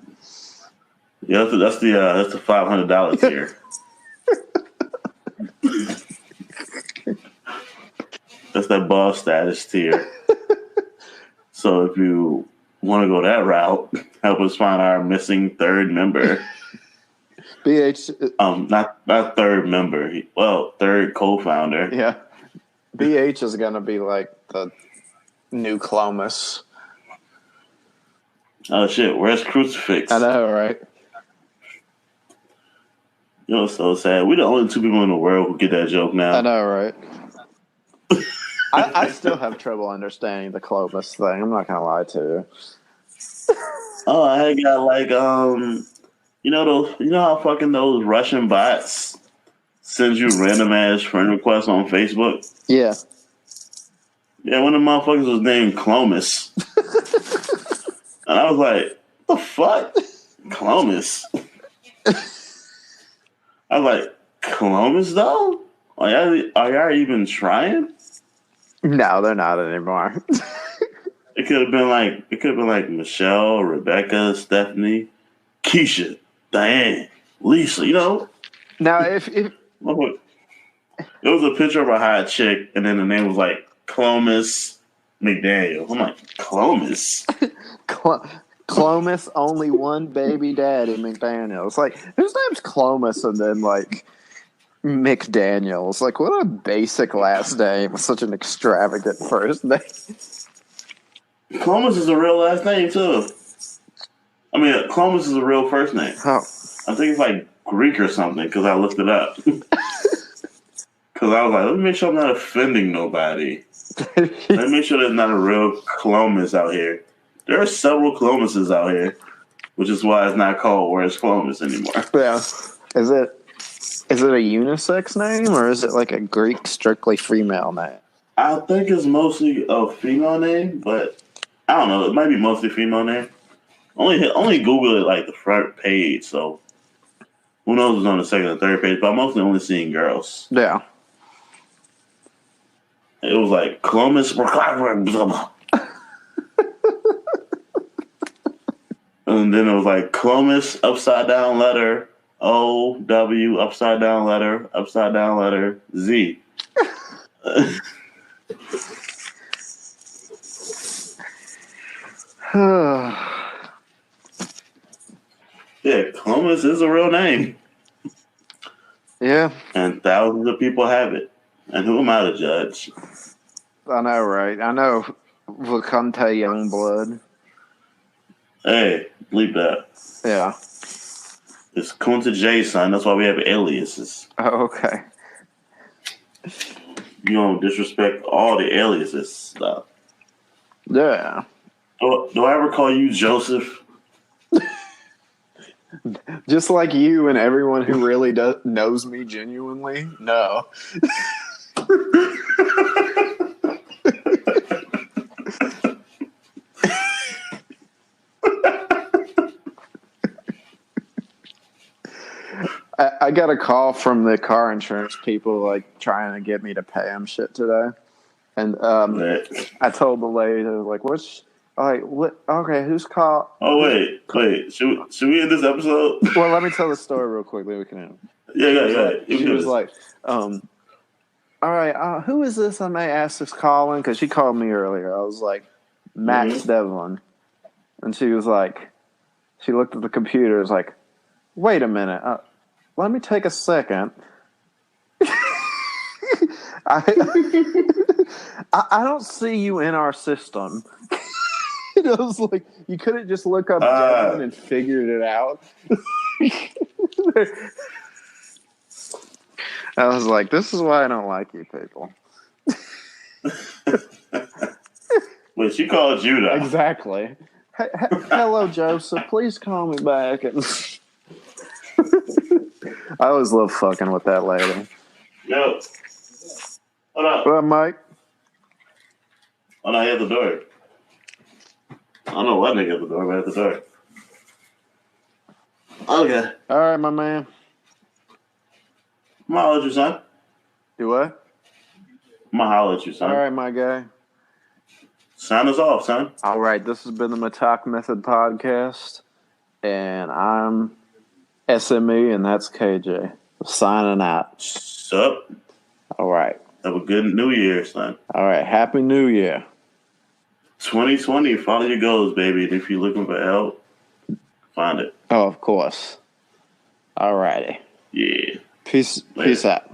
Yeah, that's the $500 tier. That's that boss status tier. So if you want to go that route, help us find our missing third member. BH. Not third member. Third co-founder. Yeah. BH is gonna be like the new Clomis. Oh shit! Where's Crucifix? I know, right? You know, it's so sad. We're the only two people in the world who get that joke now. I know, right? I still have trouble understanding the Clovis thing. I'm not gonna lie to you. Oh, I got like how fucking those Russian bots send you random ass friend requests on Facebook? Yeah. Yeah, one of the motherfuckers was named Clomis. And I was like, what the fuck? Clomis. I was like, Clomis though? Are y'all even trying? No, they're not anymore. It could have been like Michelle, Rebecca, Stephanie, Keisha, Diane, Lisa, Now if it was a picture of a hot chick, and then the name was like Clomis McDaniel. I'm like, Clomis? Clomis, only one baby daddy, McDaniel. It's like, whose name's Clomis and then like McDaniels? Like, what a basic last name. Such an extravagant first name. Clomis is a real last name too. I mean, Clomis is a real first name. Oh. I think it's like Greek or something because I looked it up. Because I was like, let me make sure I'm not offending nobody. Let me make sure there's not a real Clomis out here. There are several Clomises out here, which is why it's not called Where's Clomis anymore. Yeah. Is it a unisex name or is it like a Greek strictly female name? I think it's mostly a female name, but I don't know. It might be mostly female name. Only Google it like the front page, so who knows what's on the second and third page, but I'm mostly only seeing girls. Yeah. It was like Clomis. And then it was like Clomis upside down letter O W upside down letter Z. Yeah, Clomis is a real name. Yeah. And thousands of people have it. And who am I to judge? I know, right? I know Kunta Youngblood. Hey, bleep that. Yeah. It's Kunta Jay, son. That's why we have aliases. Oh, okay. You don't disrespect all the aliases stuff. Yeah. Do I ever call you Joseph? Just like you and everyone who really knows me genuinely? No. I got a call from the car insurance people, like trying to get me to pay them shit today, and I told the lady, I was like, "What's what? Okay, who's call?" Oh wait. Should we end this episode? Well, let me tell the story real quickly. We can end. Yeah. She was like, all right, who is this? I may ask this calling because she called me earlier. I was like, Max Devlin, and she was like, she looked at the computer. Was like, wait a minute. Let me take a second. I don't see you in our system. I was like, you couldn't just look up Devlin and figured it out. I was like, this is why I don't like you people. Wait, she called you though. Exactly. Hello, Joseph. Please call me back. And I always love fucking with that lady. Yo. Hold up. What up, Mike? Oh, no, he at the door. I don't know what nigga at the door, but at the door. Okay. All right, my man. I'm gonna holler at you, son. Do what? I'm gonna holler at you, son. All right, my guy. Sign us off, son. All right, this has been the Metok Method Podcast, and I'm SME, and that's KJ. Signing out. Sup? All right. Have a good New Year, son. All right. Happy New Year. 2020, follow your goals, baby. And if you're looking for help, find it. Oh, of course. All righty. Yeah. Peace Later. out.